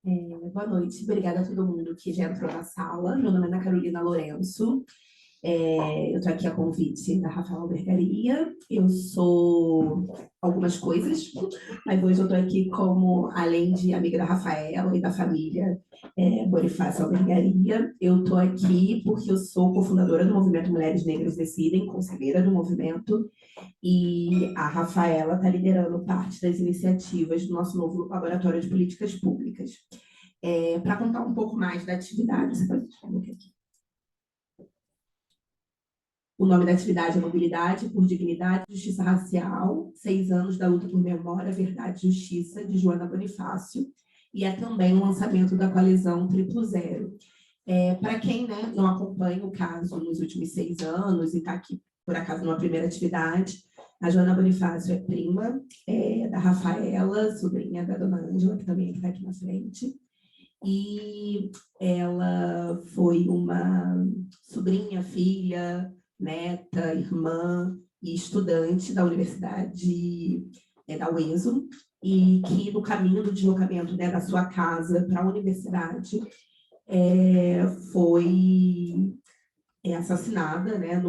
Boa noite, obrigada a todo mundo que já entrou na sala. Meu nome é Ana Carolina Lourenço. Eu estou aqui a convite da Rafaela Albergaria. Eu sou algumas coisas, mas hoje eu estou aqui como, além de amiga da Rafaela e da família Bonifácio Albergaria, eu estou aqui porque eu sou cofundadora do movimento Mulheres Negras Decidem, conselheira do movimento, e a Rafaela está liderando parte das iniciativas do nosso novo Laboratório de Políticas Públicas. Para contar um pouco mais da atividade, você pode deixar aqui. O nome da atividade é Mobilidade por Dignidade e Justiça Racial, 6 anos da luta por memória, verdade e justiça, de Joana Bonifácio, e é também o lançamento da coalizão Triplo Zero. Para quem, né, não acompanha o caso nos últimos 6 anos e está aqui, por acaso, numa primeira atividade, a Joana Bonifácio é prima da Rafaela, sobrinha da dona Ângela, que também está aqui na frente, e ela foi uma sobrinha, filha, neta, irmã e estudante da Universidade da UESO, e que no caminho do deslocamento, né, da sua casa para a universidade foi assassinada, né,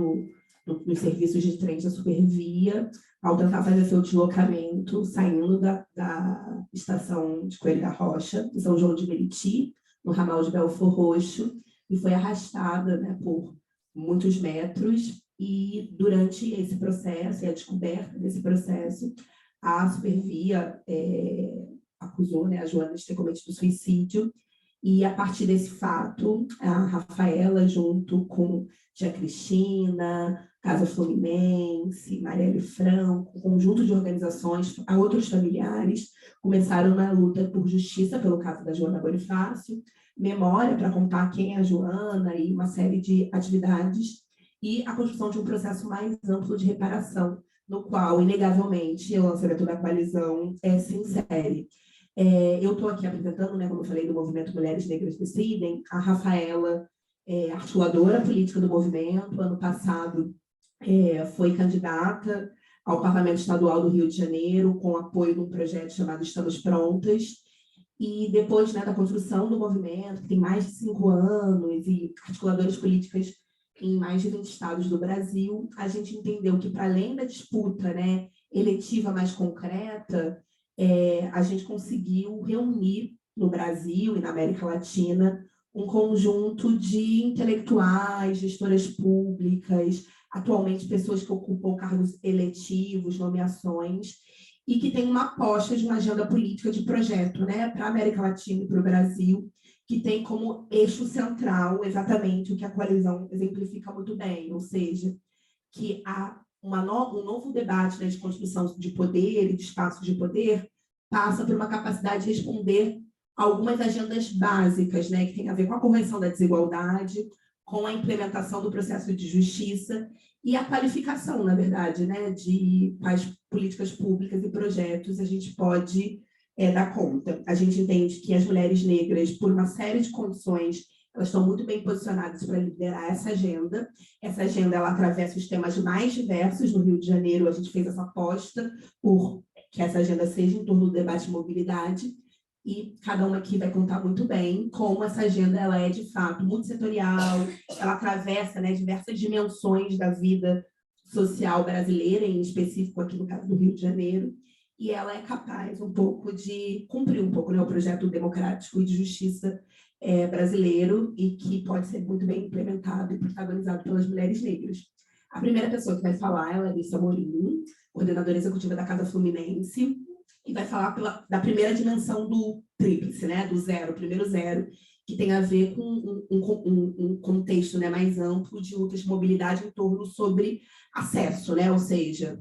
nos serviços de trem da Supervia, ao tentar fazer seu deslocamento, saindo da estação de Coelho da Rocha, em São João de Meriti, no ramal de Belford Roxo, e foi arrastada, né, por muitos metros, e durante esse processo, e a descoberta desse processo, a Supervia acusou, né, a Joana de ter cometido suicídio, e a partir desse fato, a Rafaela, junto com Tia Cristina, Casa Fluminense, Marielle Franco, conjunto de organizações, a outros familiares, começaram na luta por justiça pelo caso da Joana Bonifácio, memória para contar quem é a Joana e uma série de atividades, e a construção de um processo mais amplo de reparação, no qual, inegavelmente, o lançamento da coalizão se insere. Eu estou aqui apresentando, né, como eu falei, do movimento Mulheres Negras Decidem, a Rafaela, articuladora política do movimento. Ano passado foi candidata ao Parlamento Estadual do Rio de Janeiro, com apoio de um projeto chamado Estamos Prontas, e depois, né, da construção do movimento, que tem mais de 5 anos, e articuladoras políticas em mais de 20 estados do Brasil, a gente entendeu que, para além da disputa, né, eletiva mais concreta, a gente conseguiu reunir no Brasil e na América Latina um conjunto de intelectuais, gestoras públicas, atualmente pessoas que ocupam cargos eletivos, nomeações, e que tem uma aposta de uma agenda política de projeto, né, para a América Latina e para o Brasil, que tem como eixo central exatamente o que a coalizão exemplifica muito bem, ou seja, que há um novo debate, né, de construção de poder e de espaço de poder passa por uma capacidade de responder algumas agendas básicas, né, que tem a ver com a correção da desigualdade, com a implementação do processo de justiça e a qualificação, na verdade, né, de quais políticas públicas e projetos a gente pode dar conta. A gente entende que as mulheres negras, por uma série de condições, elas estão muito bem posicionadas para liderar essa agenda. Essa agenda, ela atravessa os temas mais diversos. No Rio de Janeiro, a gente fez essa aposta por que essa agenda seja em torno do debate de mobilidade, e cada uma aqui vai contar muito bem como essa agenda ela é, de fato, multissetorial, ela atravessa, né, diversas dimensões da vida social brasileira, em específico aqui no caso do Rio de Janeiro, e ela é capaz um pouco de cumprir um pouco, né, o projeto democrático e de justiça brasileiro, e que pode ser muito bem implementado e protagonizado pelas mulheres negras. A primeira pessoa que vai falar é a Larissa Morim, coordenadora executiva da Casa Fluminense, e vai falar da primeira dimensão do tríplice, né, do zero, o primeiro zero, que tem a ver com um contexto, né, mais amplo de lutas de mobilidade em torno sobre acesso, né, ou seja,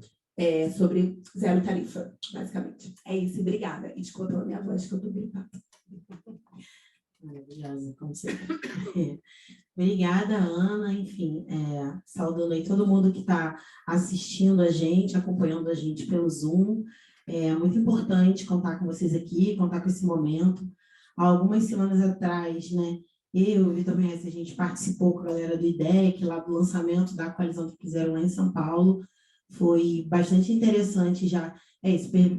sobre zero tarifa, basicamente. É isso, obrigada. E desculpa pela minha voz, que eu estou gripada. Maravilhosa, como sempre. Obrigada, Ana. Enfim, saudando aí todo mundo que está assistindo a gente, acompanhando a gente pelo Zoom. É muito importante contar com vocês aqui, contar com esse momento. Há algumas semanas atrás, né, eu e o Vitor Messi, a gente participou com a galera do IDEC, lá do lançamento da coalizão que fizeram lá em São Paulo. Foi bastante interessante já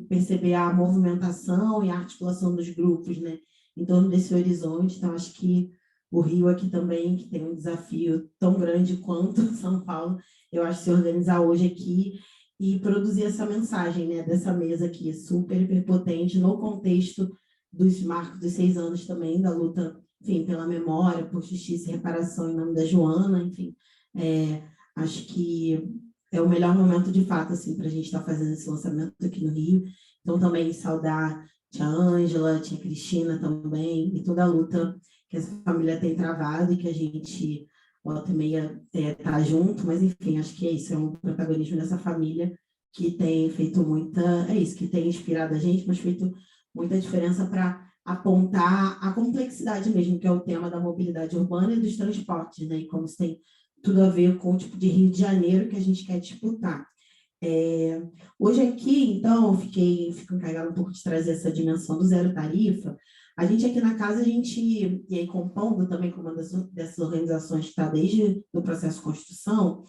perceber a movimentação e a articulação dos grupos, né, em torno desse horizonte. Então, acho que o Rio aqui também, que tem um desafio tão grande quanto São Paulo, eu acho que se organizar hoje aqui e produzir essa mensagem, né, dessa mesa aqui, super hiperpotente, no contexto dos marcos dos 6 anos também, da luta, enfim, pela memória, por justiça e reparação em nome da Joana, enfim, acho que é o melhor momento, de fato, assim, para a gente estar fazendo esse lançamento aqui no Rio. Então, também saudar tia Ângela, tia Cristina também, e toda a luta que essa família tem travado e que a gente volta e meia tá junto, mas enfim, acho que é isso, é um protagonismo dessa família que tem feito muita, é isso, que tem inspirado a gente, mas feito muita diferença para apontar a complexidade mesmo, que é o tema da mobilidade urbana e dos transportes, né, e como isso tem tudo a ver com o tipo de Rio de Janeiro que a gente quer disputar. Hoje aqui, então, eu fico encarregada um pouco de trazer essa dimensão do zero tarifa. A gente aqui na casa, e aí compondo também como uma dessas organizações que está desde o processo de construção,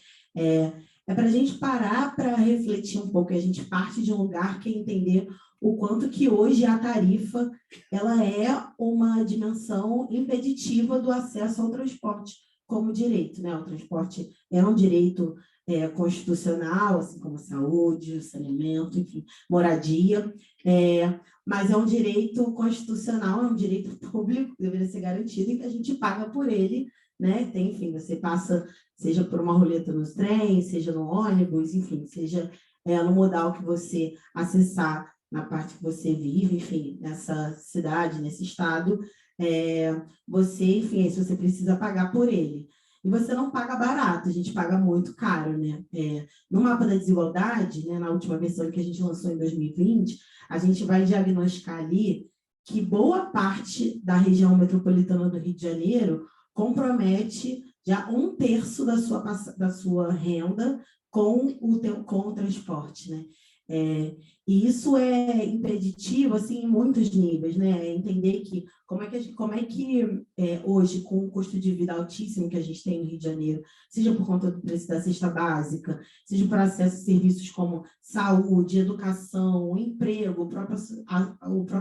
para a gente parar para refletir um pouco, a gente parte de um lugar que é entender o quanto que hoje a tarifa ela é uma dimensão impeditiva do acesso ao transporte como direito, né? O transporte é um direito constitucional, assim como a saúde, o saneamento, enfim, moradia, mas é um direito constitucional, é um direito público, que deveria ser garantido e que a gente paga por ele, né? Tem, enfim, você passa, seja por uma roleta nos trens, seja no ônibus, enfim, seja no modal que você acessar na parte que você vive, enfim, nessa cidade, nesse estado, você, enfim, se você precisa pagar por ele. E você não paga barato, a gente paga muito caro, né? No mapa da desigualdade, né, na última versão que a gente lançou em 2020, a gente vai diagnosticar ali que boa parte da região metropolitana do Rio de Janeiro compromete já 1/3 da sua renda com o transporte, né? E isso é impeditivo, assim, em muitos níveis, né? Entender que como é que hoje, com o custo de vida altíssimo que a gente tem no Rio de Janeiro, seja por conta do preço da cesta básica, seja por acesso a serviços como saúde, educação, emprego, o próprio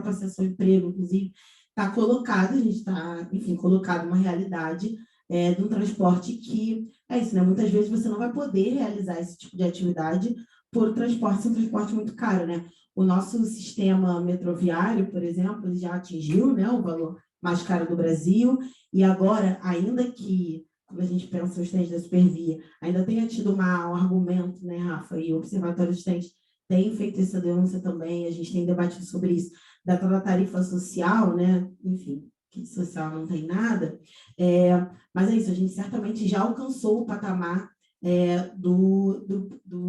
acesso ao emprego, inclusive, está colocado, a gente está, enfim, colocado uma realidade de um transporte que é isso, né? Muitas vezes você não vai poder realizar esse tipo de atividade por transporte, ser um transporte muito caro, né? O nosso sistema metroviário, por exemplo, ele já atingiu, né, o valor mais caro do Brasil, e agora, ainda que, quando a gente pensa nos trens da Supervia, ainda tenha tido um argumento, né, Rafa, e o Observatório dos Trens tem feito essa denúncia também, a gente tem debatido sobre isso, da tal tarifa social, né, enfim, que social não tem nada, mas é isso, a gente certamente já alcançou o patamar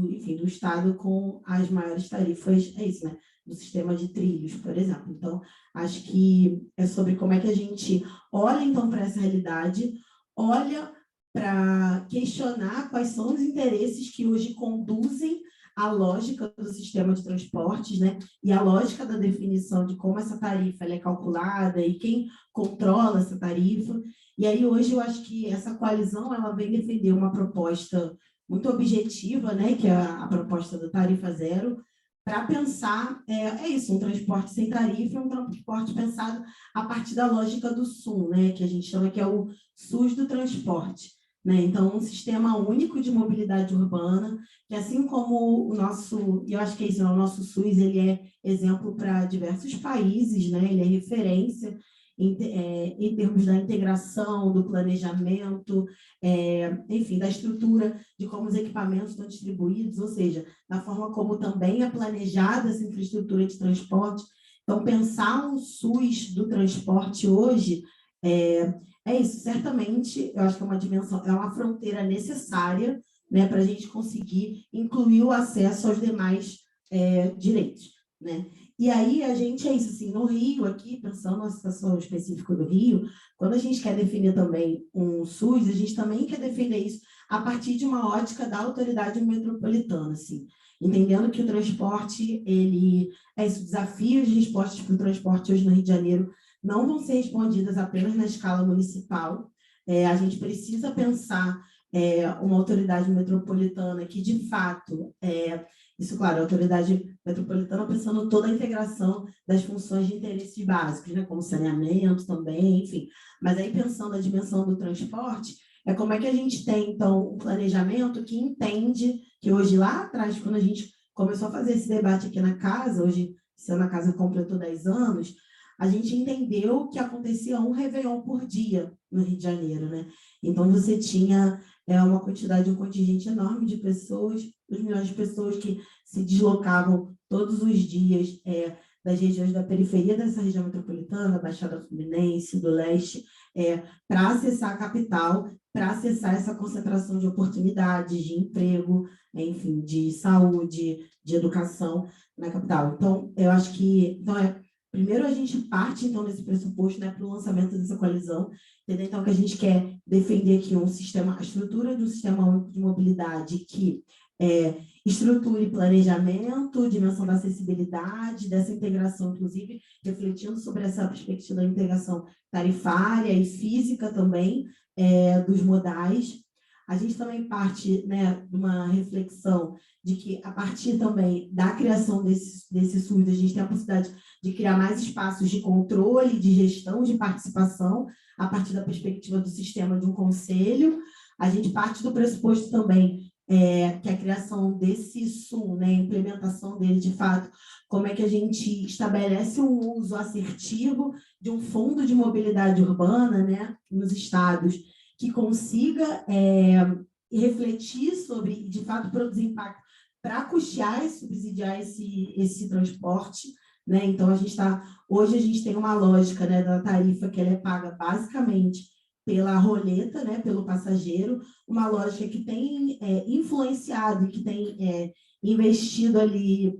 enfim, do Estado com as maiores tarifas, é isso, né? Do sistema de trilhos, por exemplo. Então, acho que é sobre como é que a gente olha, então, para essa realidade, olha para questionar quais são os interesses que hoje conduzem a lógica do sistema de transportes, né? E a lógica da definição de como essa tarifa ela é calculada e quem controla essa tarifa. E aí, hoje, eu acho que essa coalizão ela vem defender uma proposta muito objetiva, né, que é a proposta da tarifa zero, para pensar, isso, um transporte sem tarifa, um transporte pensado a partir da lógica do SUM, né, que a gente chama que é o SUS do transporte. Né? Então, um sistema único de mobilidade urbana, que assim como o nosso, e eu acho que é isso, o nosso SUS, ele é exemplo para diversos países, né? Ele é referência em termos da integração, do planejamento, enfim, da estrutura de como os equipamentos estão distribuídos, ou seja, da forma como também é planejada essa infraestrutura de transporte. Então, pensar um SUS do transporte hoje é isso, certamente, eu acho que é uma dimensão, é uma fronteira necessária, né, para a gente conseguir incluir o acesso aos demais direitos, né? E aí a gente, é isso, assim, no Rio aqui, pensando na situação específica do Rio, quando a gente quer definir também um SUS, a gente também quer defender isso a partir de uma ótica da autoridade metropolitana, assim, entendendo que o transporte, ele é isso, desafios de respostas para o transporte hoje no Rio de Janeiro não vão ser respondidas apenas na escala municipal. A gente precisa pensar uma autoridade metropolitana que, de fato, Isso, claro, a autoridade metropolitana pensando toda a integração das funções de interesses básicos, né, como saneamento também, enfim. Mas aí, pensando a dimensão do transporte, é como é que a gente tem, então, um planejamento que entende que hoje, lá atrás, quando a gente começou a fazer esse debate aqui na casa, hoje, sendo a casa completou 10 anos, a gente entendeu que acontecia um Réveillon por dia no Rio de Janeiro, né? Então, você tinha uma quantidade, um contingente enorme de pessoas, 2 milhões de pessoas que se deslocavam todos os dias das regiões da periferia dessa região metropolitana, Baixada Fluminense, do leste, para acessar a capital, para acessar essa concentração de oportunidades, de emprego, enfim, de saúde, de educação na capital. Então, eu acho que primeiro a gente parte, então, desse pressuposto, né, para o lançamento dessa coalizão, entender, então, que a gente quer defender aqui um sistema, a estrutura de um sistema único de mobilidade que estruture planejamento, dimensão da acessibilidade, dessa integração, inclusive, refletindo sobre essa perspectiva da integração tarifária e física também, dos modais. A gente também parte, né, de uma reflexão de que, a partir também da criação desse SUS, a gente tem a possibilidade de criar mais espaços de controle, de gestão, de participação, a partir da perspectiva do sistema de um conselho. A gente parte do pressuposto também que a criação desse SUM, né, a implementação dele, de fato, como é que a gente estabelece um uso assertivo de um fundo de mobilidade urbana, né, nos estados, que consiga refletir sobre, de fato, produzir impacto para custear e subsidiar esse transporte, né? Então, hoje a gente tem uma lógica, né, da tarifa que ela é paga basicamente pela roleta, né, pelo passageiro, uma lógica que tem influenciado e que tem investido ali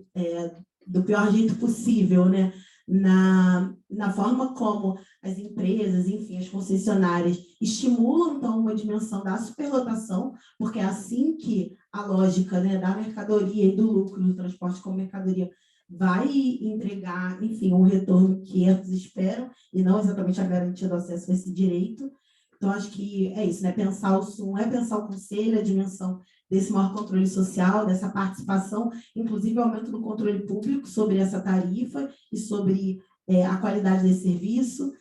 do pior jeito possível, né, na forma como as empresas, enfim, as concessionárias estimulam, então, uma dimensão da superlotação, porque é assim que a lógica, né, da mercadoria e do lucro do transporte com mercadoria vai entregar, enfim, um retorno que eles esperam, e não exatamente a garantia do acesso a esse direito. Então, acho que é isso, né? Pensar o SUM é pensar o conselho, a dimensão desse maior controle social, dessa participação, inclusive o aumento do controle público sobre essa tarifa e sobre a qualidade desse serviço,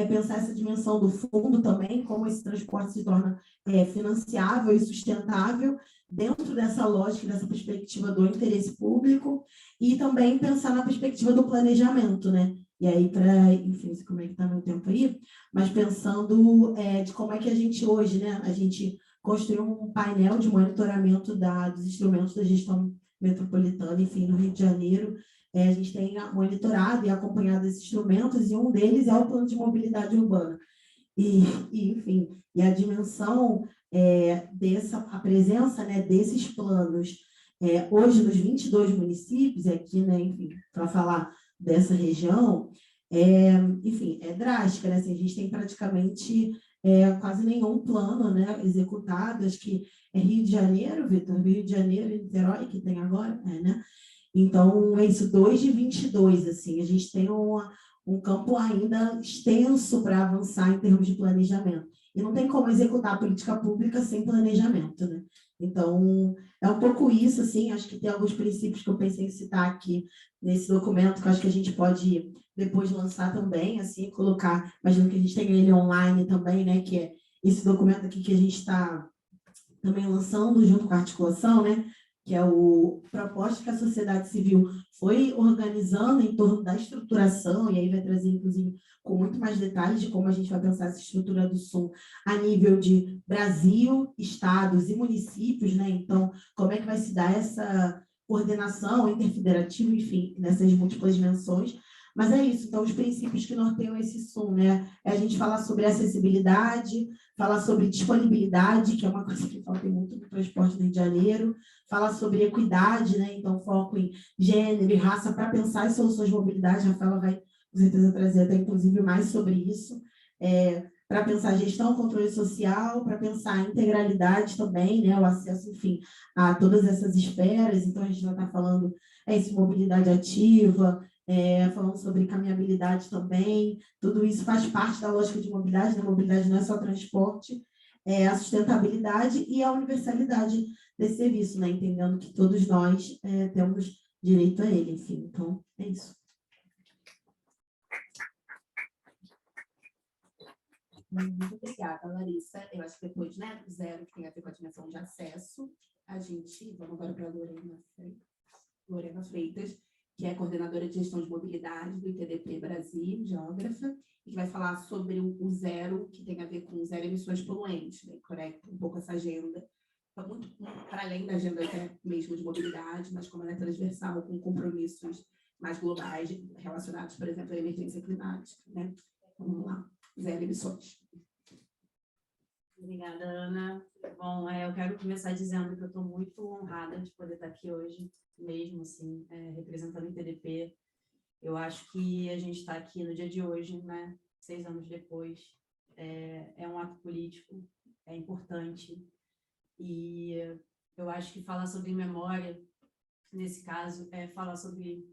pensar essa dimensão do fundo também, como esse transporte se torna financiável e sustentável dentro dessa lógica, dessa perspectiva do interesse público, e também pensar na perspectiva do planejamento, né? E aí, enfim, como é que está meu tempo aí, mas pensando de como é que a gente hoje, né, a gente construiu um painel de monitoramento dos instrumentos da gestão metropolitana, enfim, no Rio de Janeiro, a gente tem monitorado e acompanhado esses instrumentos, e um deles é o plano de mobilidade urbana. Enfim, e a dimensão a presença, né, desses planos hoje nos 22 municípios, aqui, né, enfim, para falar dessa região, enfim, é drástica, né? Assim, a gente tem praticamente quase nenhum plano, né, executado. Acho que é Rio de Janeiro, Vitor, Rio de Janeiro e Niterói que tem agora, né? Então, é isso, 2 de 22, assim, a gente tem um campo ainda extenso para avançar em termos de planejamento. E não tem como executar a política pública sem planejamento, né? Então, é um pouco isso, assim, acho que tem alguns princípios que eu pensei em citar aqui nesse documento, que eu acho que a gente pode depois lançar também, assim, colocar, imagino que a gente tenha ele online também, né, que é esse documento aqui que a gente está também lançando junto com a articulação, né, que é o proposta que a sociedade civil foi organizando em torno da estruturação, e aí vai trazer, inclusive, com muito mais detalhes de como a gente vai pensar essa estrutura do SUM a nível de Brasil, estados e municípios, né? Então, como é que vai se dar essa coordenação interfederativa, enfim, nessas múltiplas dimensões. Mas é isso, então, os princípios que norteiam esse SUM, né? É a gente falar sobre acessibilidade, falar sobre disponibilidade, que é uma coisa que falta muito no transporte do Rio de Janeiro, falar sobre equidade, né? Então, foco em gênero e raça para pensar em soluções de mobilidade. A Rafaela vai, com certeza, trazer até, inclusive, mais sobre isso. Para pensar gestão, controle social, para pensar a integralidade também, né? O acesso, enfim, a todas essas esferas. Então, a gente vai estar falando isso, mobilidade ativa, falando sobre caminhabilidade também. Tudo isso faz parte da lógica de mobilidade, né? Mobilidade não é só transporte. a sustentabilidade e a universalidade desse serviço, né? Entendendo que todos nós temos direito a ele, enfim. Então, é isso. Muito obrigada, Larissa. Eu acho que depois, né, do zero, que tem a ver com a dimensão de acesso, a gente, vamos agora para a Lorena Freitas, que é coordenadora de gestão de mobilidade do ITDP Brasil, geógrafa, e que vai falar sobre o zero, que tem a ver com zero emissões poluentes, né? Conecta um pouco essa agenda, está muito para além da agenda até mesmo de mobilidade, mas como ela é transversal, com compromissos mais globais relacionados, por exemplo, à emergência climática, né? Vamos lá, zero emissões. Obrigada, Ana. Bom, eu quero começar dizendo que eu estou muito honrada de poder estar aqui hoje, mesmo assim, representando o ITDP. Eu acho que a gente está aqui no dia de hoje, né, 6 anos depois, é um ato político, é importante, e eu acho que falar sobre memória, nesse caso, é falar sobre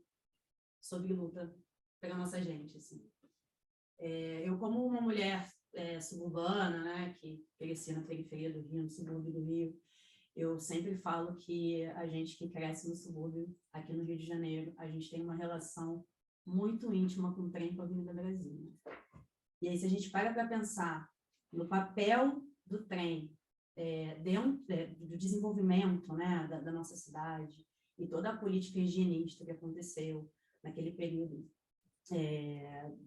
luta pela nossa gente, assim. Eu, como uma mulher suburbana, né, que cresci na periferia do Rio, no subúrbio do Rio, eu sempre falo que a gente que cresce no subúrbio, aqui no Rio de Janeiro, a gente tem uma relação muito íntima com o trem com a Avenida Brasil. E aí, se a gente para pensar no papel do trem dentro do desenvolvimento, né, da nossa cidade, e toda a política higienista que aconteceu naquele período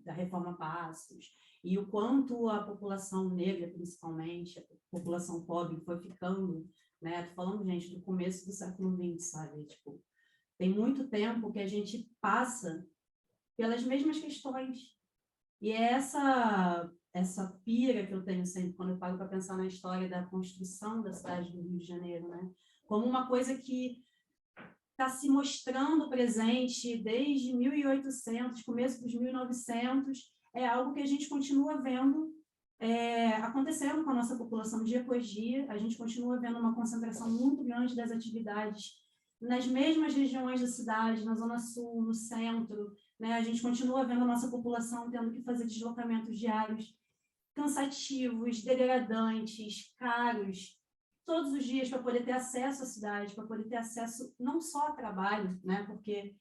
da Reforma Passos, e o quanto a população negra, principalmente, a população pobre, foi ficando, né? Tô falando, gente, do começo do século XX, sabe? Tipo, tem muito tempo que a gente passa pelas mesmas questões. E é essa pira que eu tenho sempre quando eu paro para pensar na história da construção da cidade do Rio de Janeiro, né? Como uma coisa que está se mostrando presente desde 1800, começo dos 1900, é algo que a gente continua vendo acontecendo com a nossa população dia após dia. A gente continua vendo uma concentração muito grande das atividades nas mesmas regiões da cidade, na Zona Sul, no centro, né? A gente continua vendo a nossa população tendo que fazer deslocamentos diários cansativos, degradantes, caros, todos os dias para poder ter acesso à cidade, para poder ter acesso não só a trabalho, né? Porque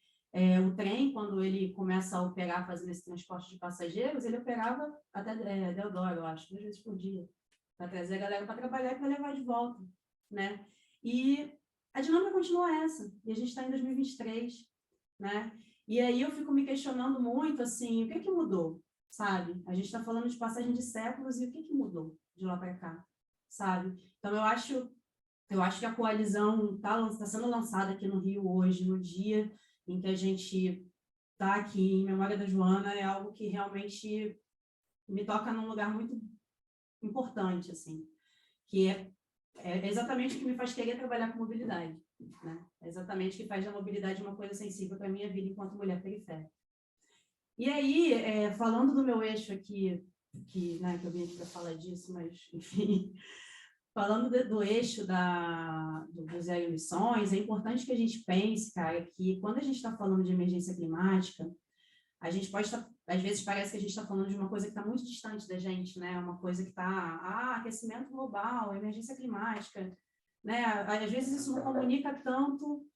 o trem, quando ele começa a operar, fazendo esse transporte de passageiros, ele operava até Deodoro, eu acho, 2 vezes por dia, para trazer a galera para trabalhar e para levar de volta, né? E a dinâmica continua essa, e a gente está em 2023, né? E aí eu fico me questionando muito, assim, o que mudou, sabe? A gente está falando de passagem de séculos, e o que mudou de lá para cá, sabe? Então, eu acho que a coalizão está sendo lançada aqui no Rio hoje, no dia em que a gente está aqui em memória da Joana, é algo que realmente me toca num lugar muito importante, assim, que é exatamente o que me faz querer trabalhar com mobilidade, né? É exatamente o que faz da mobilidade uma coisa sensível para a minha vida enquanto mulher periférica. E aí, falando do meu eixo aqui, né, que eu vim aqui para falar disso, mas, enfim, falando do eixo do zero emissões, é importante que a gente pense, cara, que quando a gente está falando de emergência climática, a gente pode estar, às vezes parece que a gente está falando de uma coisa que está muito distante da gente, né? Uma coisa que está, aquecimento global, emergência climática, né? Às vezes isso não comunica tanto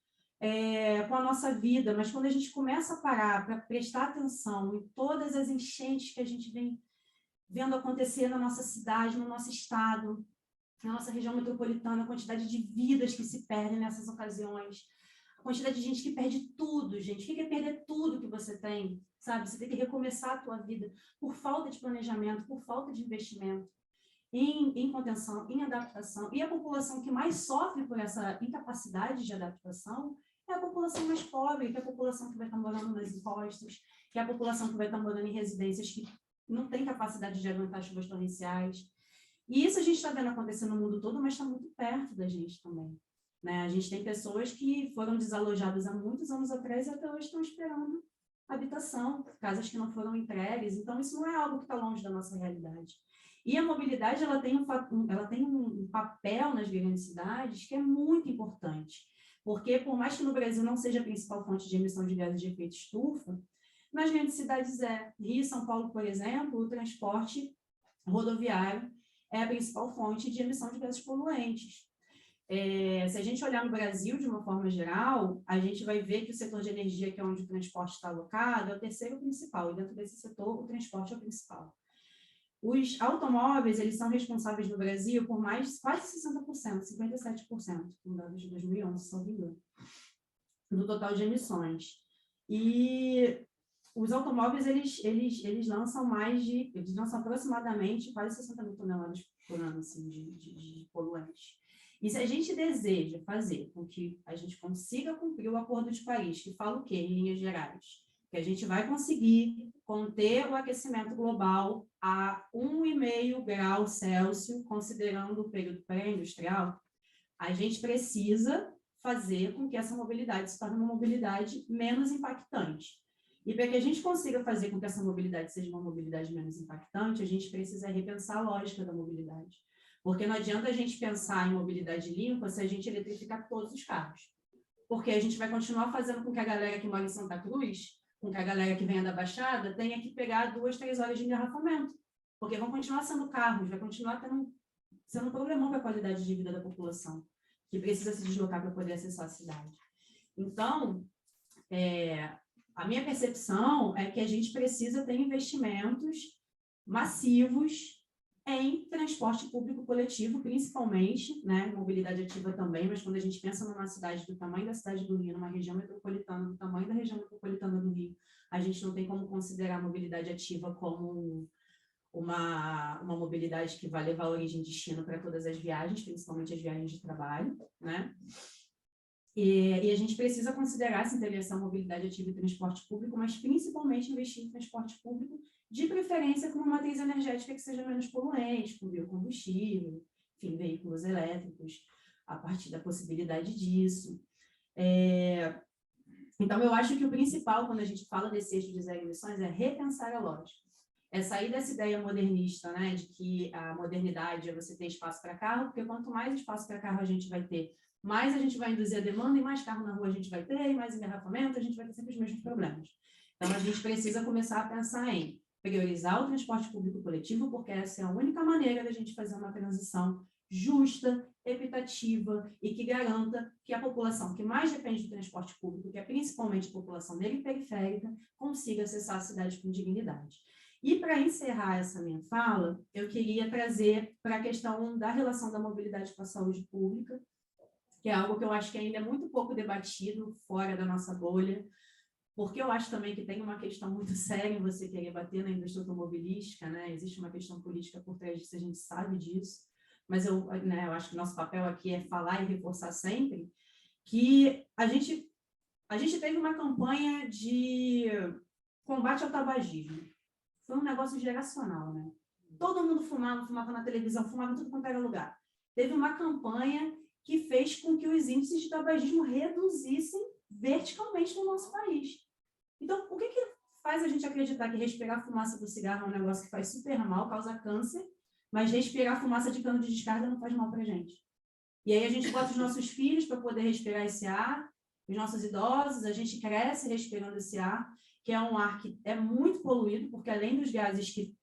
com a nossa vida, mas quando a gente começa a parar para prestar atenção em todas as enchentes que a gente vem vendo acontecer na nossa cidade, no nosso estado, na nossa região metropolitana, a quantidade de vidas que se perdem nessas ocasiões, a quantidade de gente que perde tudo, gente. O que é perder tudo que você tem, sabe? Você tem que recomeçar a tua vida por falta de planejamento, por falta de investimento em contenção, em adaptação. E a população que mais sofre por essa incapacidade de adaptação é a população mais pobre, que é a população que vai estar morando nos impostos, que é a população que vai estar morando em residências que não tem capacidade de aguentar chuvas torrenciais. E isso a gente está vendo acontecer no mundo todo, mas está muito perto da gente também, né? A gente tem pessoas que foram desalojadas há muitos anos atrás e até hoje estão esperando habitação, casas que não foram entregues. Então, isso não é algo que está longe da nossa realidade. E a mobilidade, ela tem um papel nas grandes cidades que é muito importante, porque por mais que no Brasil não seja a principal fonte de emissão de gases de efeito estufa, nas grandes cidades Rio e São Paulo, por exemplo, o transporte rodoviário é a principal fonte de emissão de gases poluentes. Se a gente olhar no Brasil, de uma forma geral, a gente vai ver que o setor de energia, que é onde o transporte está alocado, é o terceiro principal, e dentro desse setor, o transporte é o principal. Os automóveis, eles são responsáveis no Brasil por mais quase 60%, 57%, com dados de 2011, se não me engano, do total de emissões. E os automóveis, eles lançam aproximadamente quase 60 mil toneladas por ano, assim, de poluentes. E se a gente deseja fazer com que a gente consiga cumprir o Acordo de Paris, que fala o quê, em linhas gerais? Que a gente vai conseguir conter o aquecimento global a 1,5 grau Celsius, considerando o período pré-industrial, a gente precisa fazer com que essa mobilidade se torne uma mobilidade menos impactante. E para que a gente consiga fazer com que essa mobilidade seja uma mobilidade menos impactante, a gente precisa repensar a lógica da mobilidade. Porque não adianta a gente pensar em mobilidade limpa se a gente eletrificar todos os carros. Porque a gente vai continuar fazendo com que a galera que mora em Santa Cruz, com que a galera que venha da Baixada, tenha que pegar 2, 3 horas de engarrafamento. Porque vão continuar sendo carros, vai continuar sendo um problemão para a qualidade de vida da população, que precisa se deslocar para poder acessar a cidade. Então, a minha percepção é que a gente precisa ter investimentos massivos em transporte público coletivo, principalmente, né, mobilidade ativa também, mas quando a gente pensa numa cidade do tamanho da cidade do Rio, numa região metropolitana do tamanho da região metropolitana do Rio, a gente não tem como considerar a mobilidade ativa como uma mobilidade que vai levar origem e destino para todas as viagens, principalmente as viagens de trabalho, né? E a gente precisa considerar essa integração mobilidade ativa e transporte público, mas principalmente investir em transporte público, de preferência com uma matriz energética que seja menos poluente, com biocombustível, enfim, veículos elétricos, a partir da possibilidade disso. Então, eu acho que o principal, quando a gente fala desse eixo de zero emissões, é repensar a lógica. É sair dessa ideia modernista, né, de que a modernidade é você ter espaço para carro, porque quanto mais espaço para carro a gente vai ter, mais a gente vai induzir a demanda e mais carro na rua a gente vai ter, e mais engarrafamento, a gente vai ter sempre os mesmos problemas. Então, a gente precisa começar a pensar em priorizar o transporte público coletivo, porque essa é a única maneira da gente fazer uma transição justa, equitativa e que garanta que a população que mais depende do transporte público, que é principalmente a população periférica, consiga acessar a cidade com dignidade. E para encerrar essa minha fala, eu queria trazer para a questão da relação da mobilidade com a saúde pública, que é algo que eu acho que ainda é muito pouco debatido fora da nossa bolha, porque eu acho também que tem uma questão muito séria em você querer bater na indústria automobilística, né? Existe uma questão política por trás disso, a gente sabe disso, mas eu acho que o nosso papel aqui é falar e reforçar sempre que a gente teve uma campanha de combate ao tabagismo. Foi um negócio geracional, né? Todo mundo fumava na televisão, fumava em tudo quanto era lugar. Teve uma campanha que fez com que os índices de tabagismo reduzissem verticalmente no nosso país. Então, o que faz a gente acreditar que respirar a fumaça do cigarro é um negócio que faz super mal, causa câncer, mas respirar a fumaça de cano de descarga não faz mal para a gente? E aí a gente bota os nossos filhos para poder respirar esse ar, os nossos idosos, a gente cresce respirando esse ar, que é um ar que é muito poluído, porque além dos gases que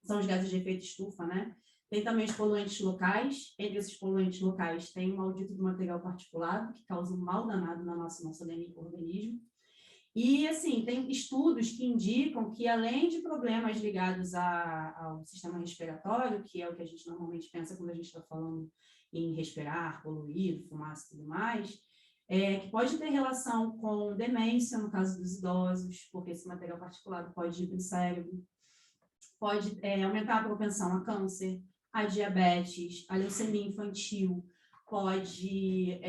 são os gases de efeito estufa, né? Tem também os poluentes locais. Entre esses poluentes locais tem o maldito do material particulado, que causa um mal danado no nosso organismo. E, assim, tem estudos que indicam que, além de problemas ligados ao sistema respiratório, que é o que a gente normalmente pensa quando a gente está falando em respirar, poluído, fumaça e tudo mais, que pode ter relação com demência, no caso dos idosos, porque esse material particulado pode ir para o cérebro, pode aumentar a propensão a câncer, a diabetes, a leucemia infantil, pode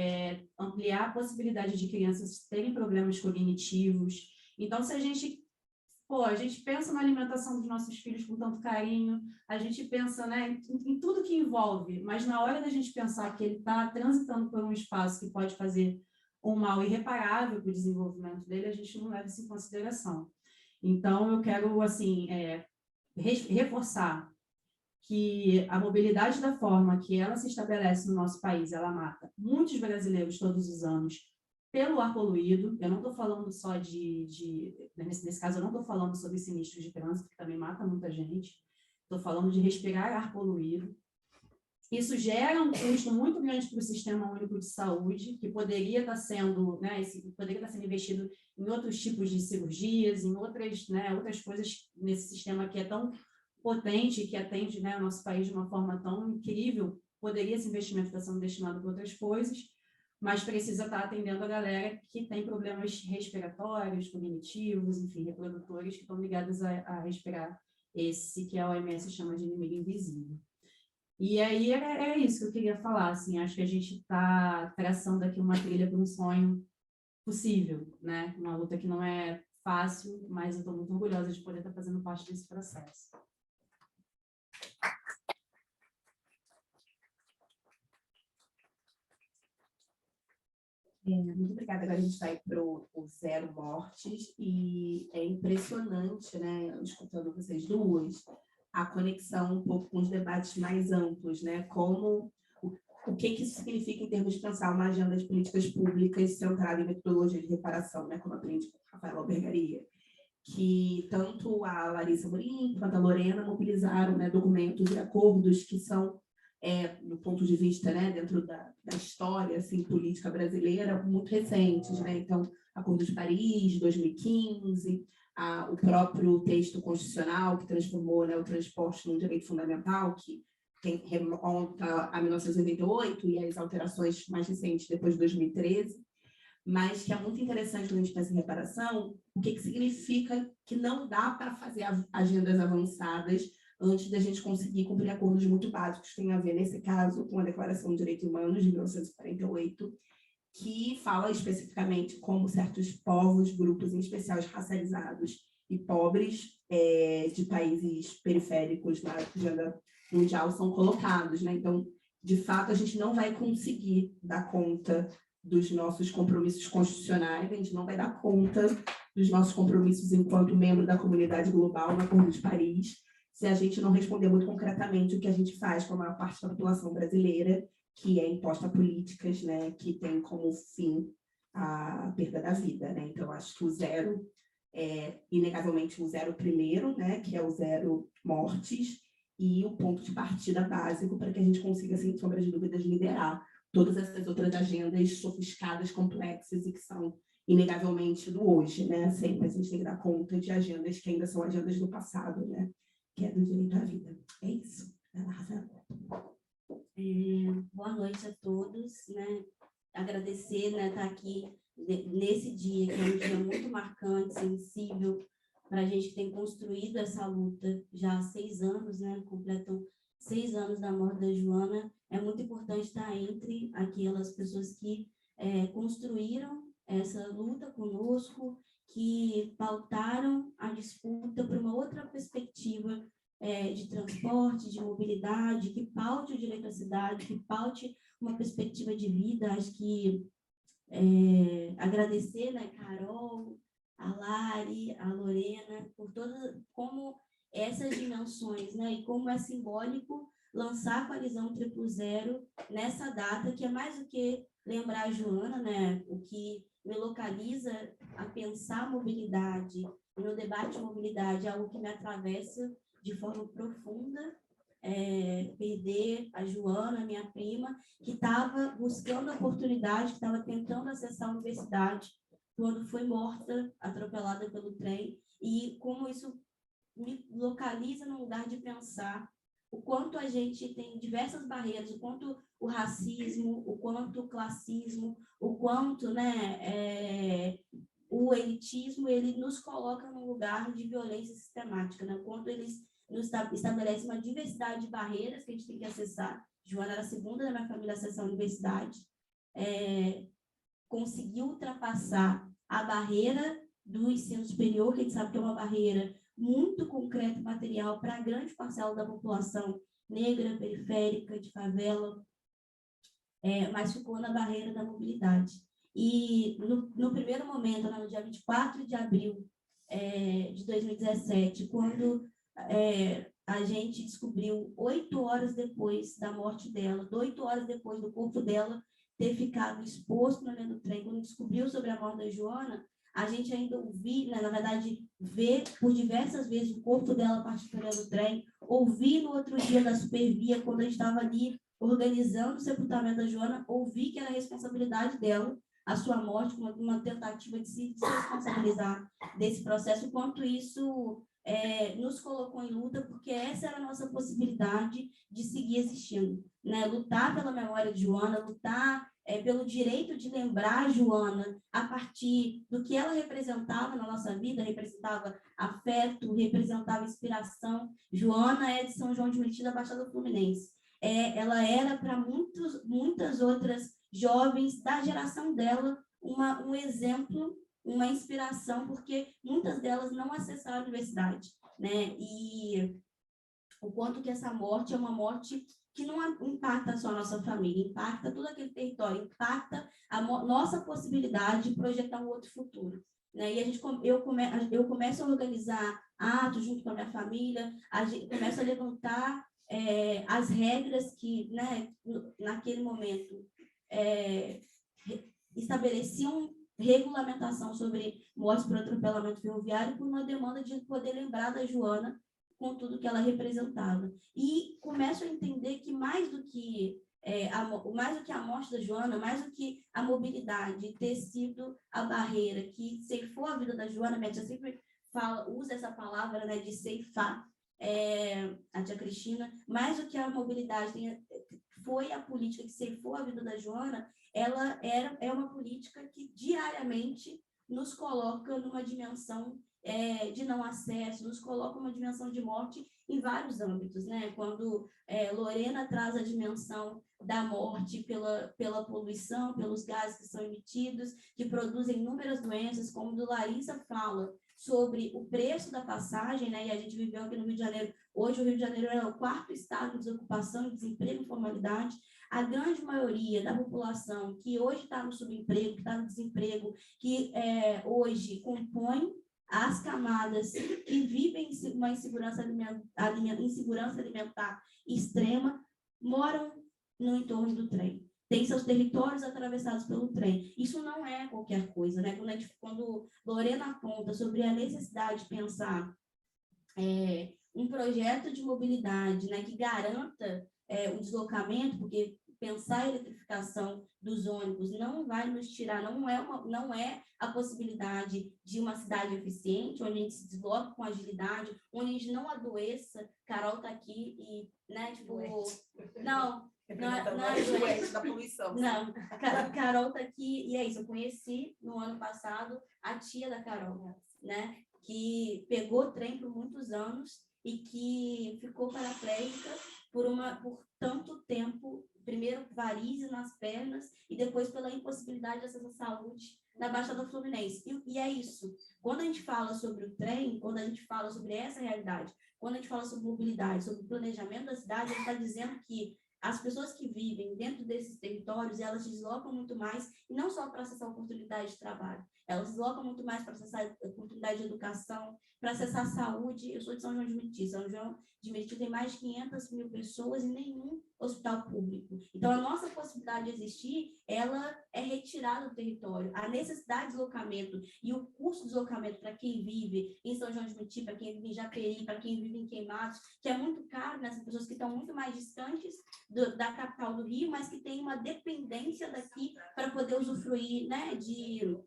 ampliar a possibilidade de crianças terem problemas cognitivos. Então, se a gente pensa na alimentação dos nossos filhos com tanto carinho, a gente pensa, né, em tudo que envolve, mas na hora da gente pensar que ele está transitando por um espaço que pode fazer um mal irreparável para o desenvolvimento dele, a gente não leva isso em consideração. Então, eu quero, assim, reforçar que a mobilidade da forma que ela se estabelece no nosso país, ela mata muitos brasileiros todos os anos pelo ar poluído. Eu não estou falando só nesse caso, eu não estou falando sobre sinistros de trânsito, que também mata muita gente. estou falando de respirar ar poluído. Isso gera um custo muito grande para o Sistema Único de Saúde, que poderia estar sendo, né, poderia estar sendo investido em outros tipos de cirurgias, em outras, né, outras coisas nesse sistema que é tão potente, que atende, né, o nosso país de uma forma tão incrível. Poderia esse investimento estar sendo destinado para outras coisas, mas precisa estar atendendo a galera que tem problemas respiratórios, cognitivos, enfim, reprodutores, que estão ligados a respirar esse que a OMS chama de inimigo invisível. E aí era isso que eu queria falar, assim, acho que a gente está traçando aqui uma trilha para um sonho possível, né? Uma luta que não é fácil, mas eu estou muito orgulhosa de poder estar fazendo parte desse processo. Muito obrigada. Agora a gente vai para o Zero Mortes e é impressionante, né, escutando vocês duas, a conexão um pouco com os debates mais amplos, né, como o que isso significa em termos de pensar uma agenda de políticas públicas centrada em metodologia de reparação, né, como aprende com Rafael Albergaria, que tanto a Larissa Amorim quanto a Lorena mobilizaram, né, documentos e acordos que são, do ponto de vista, né, dentro da história assim, política brasileira, muito recentes, né? Então, Acordo de Paris, 2015, o próprio texto constitucional que transformou, né, o transporte num direito fundamental, que remonta a 1988, e as alterações mais recentes, depois de 2013, mas que é muito interessante quando a gente pensa em reparação, o que significa que não dá para fazer agendas avançadas antes da gente conseguir cumprir acordos muito básicos, que tem a ver, nesse caso, com a Declaração de Direitos Humanos de 1948, que fala especificamente como certos povos, grupos, em especial racializados e pobres de países periféricos na agenda mundial são colocados, né? Então, de fato, a gente não vai conseguir dar conta dos nossos compromissos constitucionais, a gente não vai dar conta dos nossos compromissos enquanto membro da comunidade global no Acordo de Paris, se a gente não responder muito concretamente o que a gente faz com a maior parte da população brasileira, que é imposta a políticas, né, que tem como fim a perda da vida, né? Então, acho que o zero é, inegavelmente, o zero primeiro, né, que é o zero mortes, e o ponto de partida básico para que a gente consiga, sem sombra de dúvidas, liderar todas essas outras agendas sofisticadas, complexas e que são inegavelmente do hoje, né? Sempre a gente tem que dar conta de agendas que ainda são agendas do passado, né? Que é do direito à vida. É isso. Boa noite a todos, né? Agradecer, né, estar aqui nesse dia, que é um dia muito marcante, sensível, para a gente que tem construído essa luta já há 6 anos, né? Completam 6 anos da morte da Joana. É muito importante estar entre aquelas pessoas que construíram essa luta conosco, que pautaram a disputa por uma outra perspectiva de transporte, de mobilidade, que paute o direito à cidade, que paute uma perspectiva de vida. Acho que agradecer, né, Carol, a Lari, a Lorena, por todas, como essas dimensões, né, e como é simbólico lançar a coalizão 000 nessa data, que é mais do que lembrar a Joana, né, o que me localiza a pensar mobilidade, e no debate de mobilidade é algo que me atravessa de forma profunda, perder a Joana, minha prima, que estava buscando a oportunidade, que estava tentando acessar a universidade, quando foi morta, atropelada pelo trem, e como isso me localiza num lugar de pensar o quanto a gente tem diversas barreiras, o quanto o racismo, o quanto o classismo, o quanto, né, o elitismo, ele nos coloca num lugar de violência sistemática, né? O quanto eles nos estabelecem uma diversidade de barreiras que a gente tem que acessar. Joana era a segunda da minha família a acessar a universidade, conseguiu ultrapassar a barreira do ensino superior, que a gente sabe que é uma barreira muito concreta e material para a grande parcela da população negra, periférica, de favela, mas ficou na barreira da mobilidade. E no primeiro momento, no dia 24 de abril de 2017, quando a gente descobriu 8 horas depois da morte dela, 8 horas depois do corpo dela ter ficado exposto no meio do trem, quando descobriu sobre a morte da Joana, a gente ainda ouvir, né, na verdade, ver por diversas vezes o corpo dela partindo do trem, ouvi no outro dia da Supervia, quando a gente estava ali organizando o sepultamento da Joana, ouvi que era responsabilidade dela a sua morte, uma tentativa de se responsabilizar desse processo, o quanto isso nos colocou em luta, porque essa era a nossa possibilidade de seguir existindo, né? Lutar pela memória de Joana, lutar pelo direito de lembrar a Joana a partir do que ela representava na nossa vida, representava afeto, representava inspiração. Joana é de São João de Meriti, da Baixada Fluminense. Ela era para muitas outras jovens da geração dela um exemplo, uma inspiração, porque muitas delas não acessaram a universidade, né? E o quanto que essa morte é uma morte que não impacta só a nossa família, impacta todo aquele território, impacta a nossa possibilidade de projetar um outro futuro, né? E eu começo a organizar atos junto com a minha família, começo a levantar as regras que, né, naquele momento, estabeleciam regulamentação sobre mortes por atropelamento ferroviário por uma demanda de poder lembrar da Joana com tudo que ela representava. E começo a entender que mais do que a morte da Joana, mais do que a mobilidade ter sido a barreira que ceifou a vida da Joana, minha tia sempre usa essa palavra, né, de ceifar, a tia Cristina, mais do que a mobilidade foi a política que ceifou a vida da Joana, ela é uma política que diariamente nos coloca numa dimensão de não acesso, nos coloca uma dimensão de morte em vários âmbitos, né? Quando Lorena traz a dimensão da morte pela poluição, pelos gases que são emitidos, que produzem inúmeras doenças, como do Larissa fala sobre o preço da passagem, né? E a gente viveu aqui no Rio de Janeiro. Hoje o Rio de Janeiro é o 4º estado de desocupação, desemprego e informalidade. A grande maioria da população que hoje está no subemprego, que está no desemprego, que hoje compõe as camadas que vivem uma insegurança alimentar extrema, moram no entorno do trem. Tem seus territórios atravessados pelo trem. Isso não é qualquer coisa, né? Quando Lorena aponta sobre a necessidade de pensar um projeto de mobilidade, né, que garanta o deslocamento, porque pensar a eletrificação dos ônibus não vai nos tirar, não é a possibilidade de uma cidade eficiente, onde a gente se desloca com agilidade, onde a gente não adoeça. Carol está aqui e, né, tipo, não é doente da poluição. Não, Carol está aqui e é isso. Eu conheci no ano passado a tia da Carol, né, que pegou trem por muitos anos e que ficou paraplégica por tanto tempo, primeiro varizes nas pernas e depois pela impossibilidade de acesso à saúde na Baixada Fluminense. E é isso. Quando a gente fala sobre o trem, quando a gente fala sobre essa realidade, quando a gente fala sobre mobilidade, sobre o planejamento da cidade, a gente está dizendo que as pessoas que vivem dentro desses territórios, elas se deslocam muito mais, e não só para acessar oportunidade de trabalho, elas se deslocam muito mais para acessar oportunidade de educação, para acessar saúde. Eu sou de São João de Meriti. São João de Meriti tem mais de 500 mil pessoas e nenhum hospital público. Então, a nossa possibilidade de existir, ela é retirada do território. A necessidade de deslocamento e o custo de deslocamento para quem vive em São João de Meriti, para quem vive em Japeri, para quem vive em Queimados, que é muito caro nessas pessoas que estão muito mais distantes da capital do Rio, mas que tem uma dependência daqui para poder usufruir, né, de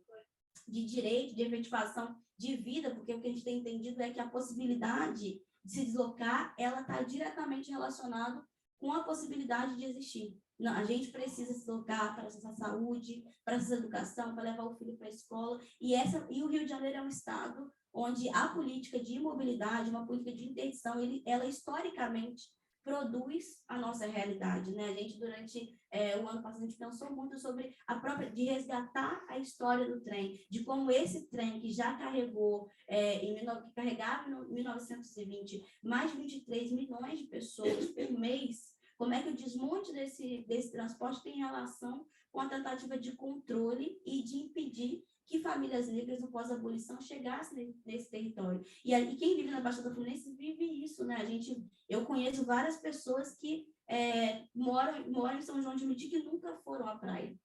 direito, de efetivação de vida, porque o que a gente tem entendido é que a possibilidade de se deslocar, ela está diretamente relacionada com a possibilidade de existir. Não, a gente precisa se deslocar para acessar saúde, para acessar educação, para levar o filho para a escola, e o Rio de Janeiro é um estado onde a política de mobilidade, uma política de interdição, ela historicamente produz a nossa realidade, né? A gente, durante o ano passado, a gente pensou muito sobre de resgatar a história do trem, de como esse trem que já carregou, que carregava em 1920 mais de 23 milhões de pessoas por mês, como é que o desmonte desse transporte tem relação com a tentativa de controle e de impedir que famílias negras, no pós-abolição, chegassem nesse território. E quem vive na Baixada Fluminense vive isso, né? Eu conheço várias pessoas que moram em São João de Meriti que nunca foram à praia.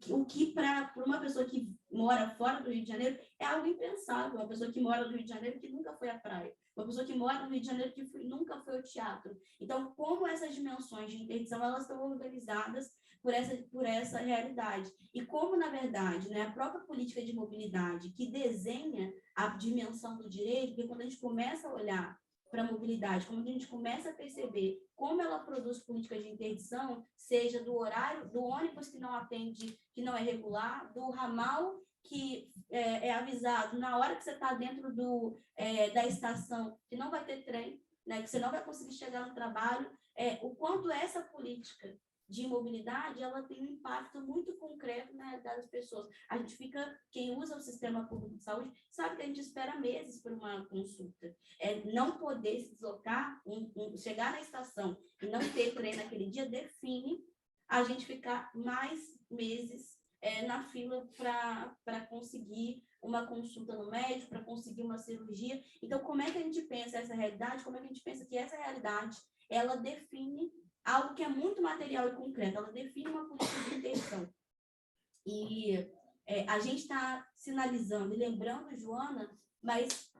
O que para uma pessoa que mora fora do Rio de Janeiro é algo impensável. Uma pessoa que mora no Rio de Janeiro que nunca foi à praia. Uma uma pessoa que mora no Rio de Janeiro que nunca foi ao teatro. Então, como essas dimensões de interdição, elas estão organizadas por essa realidade. E como, na verdade, né, a própria política de mobilidade que desenha a dimensão do direito, porque quando a gente começa a olhar para a mobilidade, quando a gente começa a perceber como ela produz políticas de interdição, seja do horário, do ônibus que não atende, que não é regular, do ramal que é avisado na hora que você está dentro da estação, que não vai ter trem, né, que você não vai conseguir chegar no trabalho, o quanto essa política de mobilidade, ela tem um impacto muito concreto na realidade das pessoas. A gente quem usa o sistema público de saúde, sabe que a gente espera meses por uma consulta. Não poder se deslocar, chegar na estação e não ter trem naquele dia, define a gente ficar mais meses na fila para conseguir uma consulta no médico, para conseguir uma cirurgia. Então, como é que a gente pensa essa realidade? Como é que a gente pensa que essa realidade, ela define algo que é muito material e concreto, ela define uma política de interdição. E a gente está sinalizando e lembrando, Joana, mas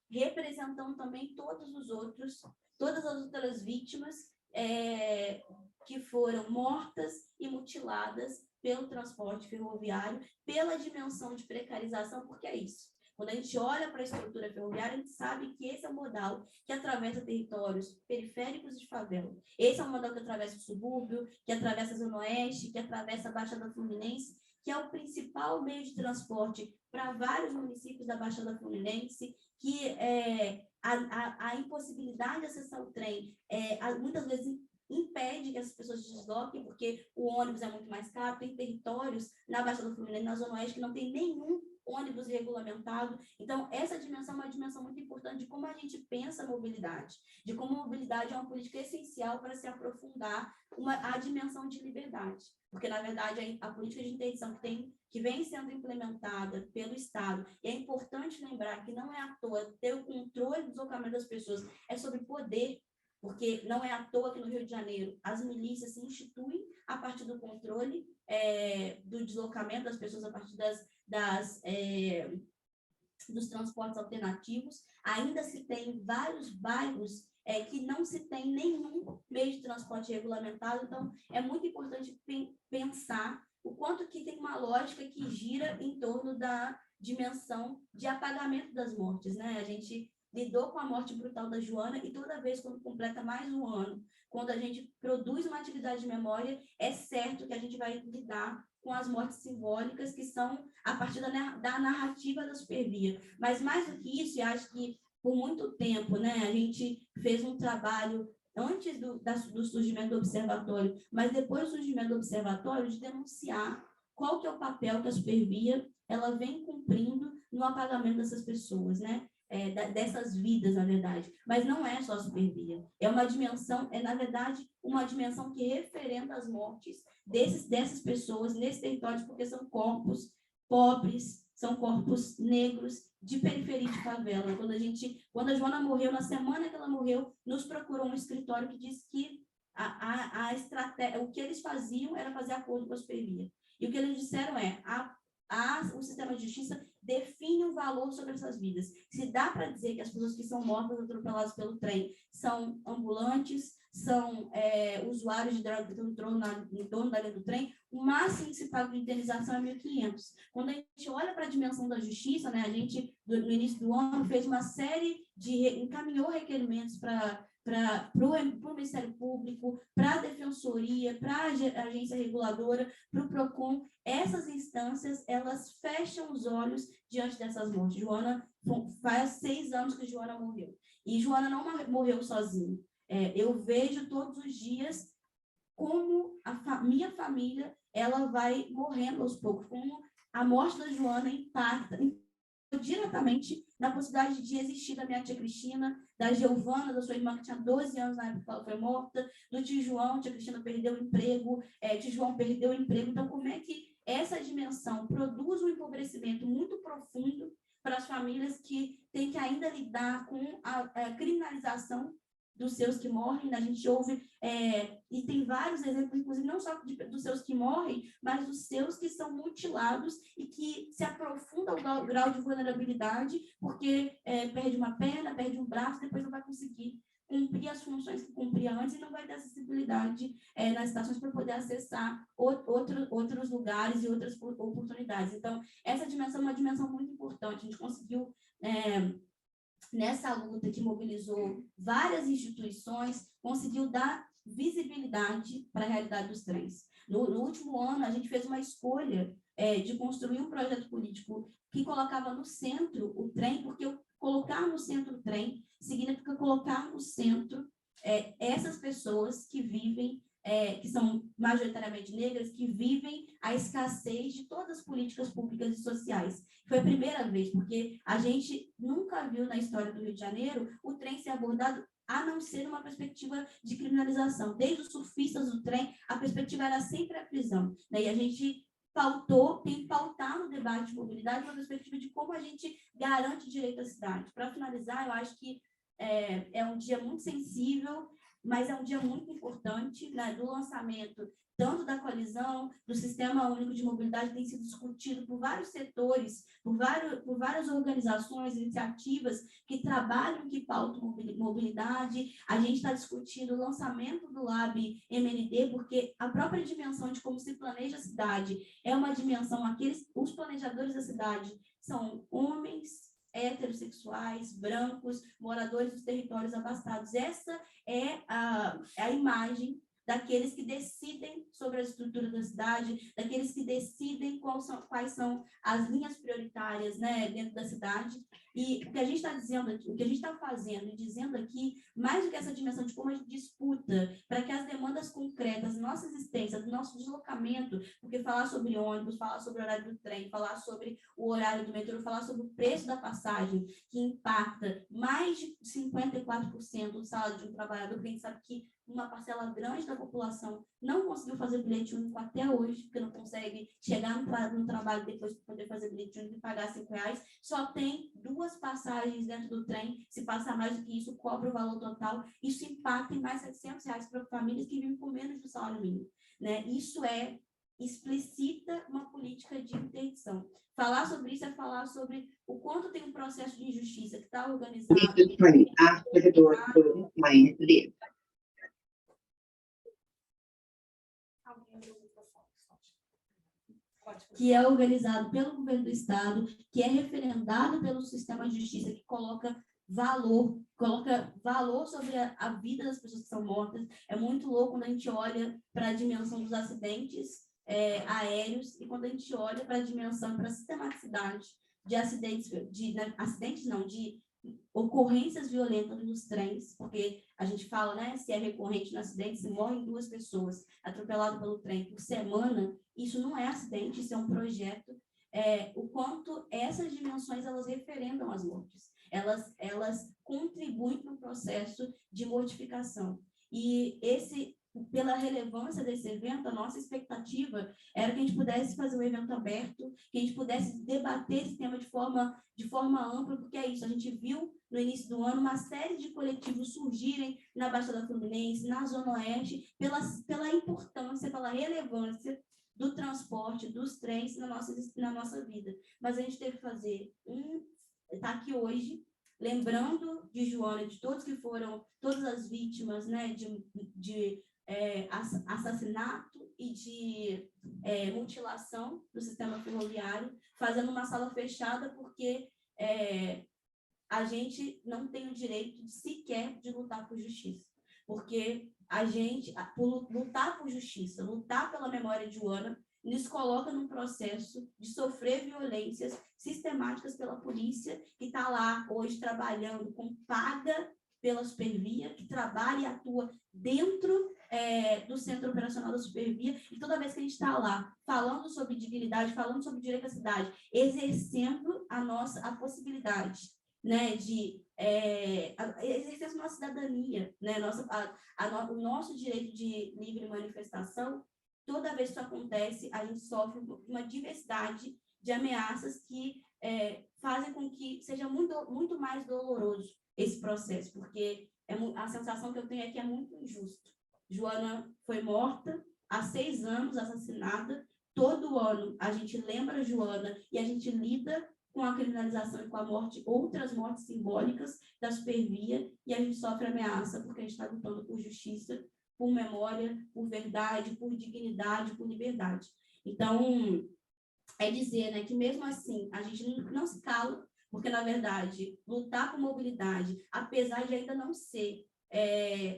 representando também todas as outras vítimas que foram mortas e mutiladas pelo transporte ferroviário, pela dimensão de precarização, porque é isso. Quando a gente olha para a estrutura ferroviária, a gente sabe que esse é o modal que atravessa territórios periféricos de favela. Esse é o modal que atravessa o subúrbio, que atravessa a Zona Oeste, que atravessa a Baixada Fluminense, que é o principal meio de transporte para vários municípios da Baixada Fluminense, que a impossibilidade de acessar o trem muitas vezes impede que essas pessoas se desloquem, porque o ônibus é muito mais caro. Tem territórios na Baixada Fluminense, na Zona Oeste, que não tem nenhum ônibus regulamentado. Então, essa dimensão é uma dimensão muito importante de como a gente pensa a mobilidade, de como a mobilidade é uma política essencial para se aprofundar a dimensão de liberdade. Porque, na verdade, a política de interdição que vem sendo implementada pelo Estado, e é importante lembrar que não é à toa ter o controle do deslocamento das pessoas, é sobre poder, porque não é à toa que no Rio de Janeiro as milícias se instituem a partir do controle do deslocamento das pessoas, a partir dos transportes alternativos. Ainda se tem vários bairros que não se tem nenhum meio de transporte regulamentado. Então, é muito importante pensar o quanto que tem uma lógica que gira em torno da dimensão de apagamento das mortes, né? A gente lidou com a morte brutal da Joana e toda vez quando completa mais um ano, quando a gente produz uma atividade de memória, é certo que a gente vai lidar com as mortes simbólicas, que são a partir da narrativa da supervia. Mas mais do que isso, eu acho que por muito tempo, né, a gente fez um trabalho antes do surgimento do observatório, mas depois do surgimento do observatório, de denunciar qual que é o papel que a supervia ela vem cumprindo no apagamento dessas pessoas, né? Dessas vidas, na verdade. Mas não é só a supervia. É uma dimensão, na verdade, uma dimensão que referenda as mortes dessas pessoas nesse território, porque são corpos pobres, são corpos negros de periferia de favela. Quando a Joana morreu, na semana que ela morreu, nos procurou um escritório que disse que a estratégia, o que eles faziam era fazer acordo com a supervia. E o que eles disseram o sistema de justiça define um valor sobre essas vidas. Se dá para dizer que as pessoas que são mortas, atropeladas pelo trem, são ambulantes, são usuários de droga que estão em torno da linha do trem, o máximo que se paga de indenização é 1.500. Quando a gente olha para a dimensão da justiça, né, a gente, no início do ano, fez uma série encaminhou requerimentos para o Ministério Público, para a Defensoria, para a Agência Reguladora, para o PROCON. Essas instâncias, elas fecham os olhos diante dessas mortes. Joana, faz 6 anos que Joana morreu. E Joana não morreu sozinha. Eu vejo todos os dias como minha família ela vai morrendo aos poucos, como a morte da Joana impacta diretamente na possibilidade de existir da minha tia Cristina, da Giovana, da sua irmã que tinha 12 anos na época que ela foi morta, do tio João, tia Cristina perdeu o emprego, tio João perdeu o emprego. Então, como é que essa dimensão produz um empobrecimento muito profundo para as famílias que têm que ainda lidar com a criminalização dos seus que morrem, a gente ouve, e tem vários exemplos, inclusive não só dos seus que morrem, mas dos seus que são mutilados e que se aprofundam o grau de vulnerabilidade, porque perde uma perna, perde um braço, depois não vai conseguir cumprir as funções que cumpria antes e não vai ter acessibilidade nas estações para poder acessar outros lugares e outras oportunidades. Então, essa dimensão é uma dimensão muito importante. A gente conseguiu, nessa luta que mobilizou várias instituições, conseguiu dar visibilidade para a realidade dos trens. No último ano, a gente fez uma escolha de construir um projeto político que colocava no centro o trem, porque colocar no centro o trem significa colocar no centro essas pessoas que vivem, que são majoritariamente negras, que vivem a escassez de todas as políticas públicas e sociais. Foi a primeira vez, porque a gente nunca viu na história do Rio de Janeiro o trem ser abordado a não ser uma perspectiva de criminalização. Desde os surfistas do trem, a perspectiva era sempre a prisão. E a gente tem que pautar no debate de mobilidade uma perspectiva de como a gente garante direito à cidade. Para finalizar, eu acho que é um dia muito sensível, mas é um dia muito importante, né, do lançamento tanto da coalizão, do Sistema Único de Mobilidade, tem sido discutido por vários setores, por várias organizações, iniciativas que trabalham, que pautam mobilidade. A gente está discutindo o lançamento do Lab MND, porque a própria dimensão de como se planeja a cidade é uma dimensão, os planejadores da cidade são homens, heterossexuais, brancos, moradores dos territórios abastados. Essa é a imagem daqueles que decidem sobre a estrutura da cidade, daqueles que decidem quais são as linhas prioritárias, né, dentro da cidade. E o que a gente está dizendo aqui, o que a gente está fazendo e dizendo aqui, mais do que essa dimensão de como a gente disputa para que as demandas concretas, nossa existência, do nosso deslocamento, porque falar sobre ônibus, falar sobre o horário do trem, falar sobre o horário do metrô, falar sobre o preço da passagem, que impacta mais de 54% do salário de um trabalhador, porque a gente sabe que uma parcela grande da população não conseguiu fazer bilhete único até hoje, porque não consegue chegar no trabalho depois para poder fazer bilhete único e pagar R$5, só tem 2 passagens dentro do trem, se passar mais do que isso, cobra o valor total, isso impacta em mais R$700 para famílias que vivem com menos do salário mínimo, né? Isso explicita uma política de interdição. Falar sobre isso é falar sobre o quanto tem um processo de injustiça que está organizado. After the door to my lid. Que é organizado pelo governo do Estado, que é referendado pelo sistema de justiça, que coloca valor sobre a vida das pessoas que são mortas. É muito louco quando a gente olha para a dimensão dos acidentes aéreos e quando a gente olha para a dimensão, para a sistematicidade de de ocorrências violentas nos trens, porque a gente fala, né, se é recorrente no acidente, se morrem 2 pessoas atropeladas pelo trem por semana, isso não é acidente, isso é um projeto. O quanto essas dimensões, elas referendam as mortes, elas contribuem para o processo de mortificação. E pela relevância desse evento, a nossa expectativa era que a gente pudesse fazer um evento aberto, que a gente pudesse debater esse tema de forma ampla, porque é isso, a gente viu no início do ano uma série de coletivos surgirem na Baixada Fluminense, na Zona Oeste, pela importância, pela relevância do transporte, dos trens na nossa vida. Mas a gente teve que fazer está aqui hoje, lembrando de Joana, de todos que foram, todas as vítimas, né, de assassinato e de mutilação do sistema ferroviário, fazendo uma sala fechada, porque a gente não tem o direito sequer de lutar por justiça. Porque por lutar por justiça, lutar pela memória de Joana, nos coloca num processo de sofrer violências sistemáticas pela polícia, que está lá hoje trabalhando com paga pela Supervia, que trabalha e atua dentro do Centro Operacional da Supervia, e toda vez que a gente está lá falando sobre dignidade, falando sobre direito à cidade, exercendo a possibilidade, né, de exercer a nossa cidadania, né, o nosso direito de livre manifestação. Toda vez que isso acontece, a gente sofre uma diversidade de ameaças que fazem com que seja muito, muito mais doloroso esse processo, porque a sensação que eu tenho é que é muito injusto. Joana foi morta há 6 anos, assassinada. Todo ano a gente lembra Joana e a gente lida com a criminalização e com a morte, outras mortes simbólicas da Supervia, e a gente sofre ameaça porque a gente está lutando por justiça, por memória, por verdade, por dignidade, por liberdade. Então, é dizer, né, que mesmo assim a gente não se cala, porque, na verdade, lutar por mobilidade, apesar de ainda não ser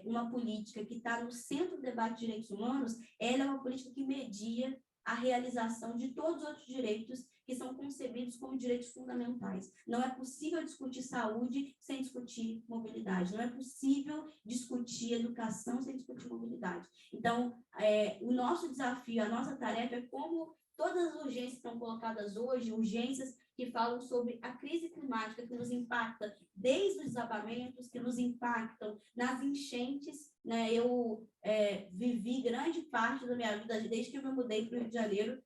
uma política que está no centro do debate de direitos humanos, ela é uma política que media a realização de todos os outros direitos que são concebidos como direitos fundamentais. Não é possível discutir saúde sem discutir mobilidade. Não é possível discutir educação sem discutir mobilidade. Então, o nosso desafio, a nossa tarefa é como todas as urgências que estão colocadas hoje, urgências que falam sobre a crise climática que nos impacta desde os desabamentos, que nos impactam nas enchentes, né? Eu vivi grande parte da minha vida, desde que eu me mudei para o Rio de Janeiro,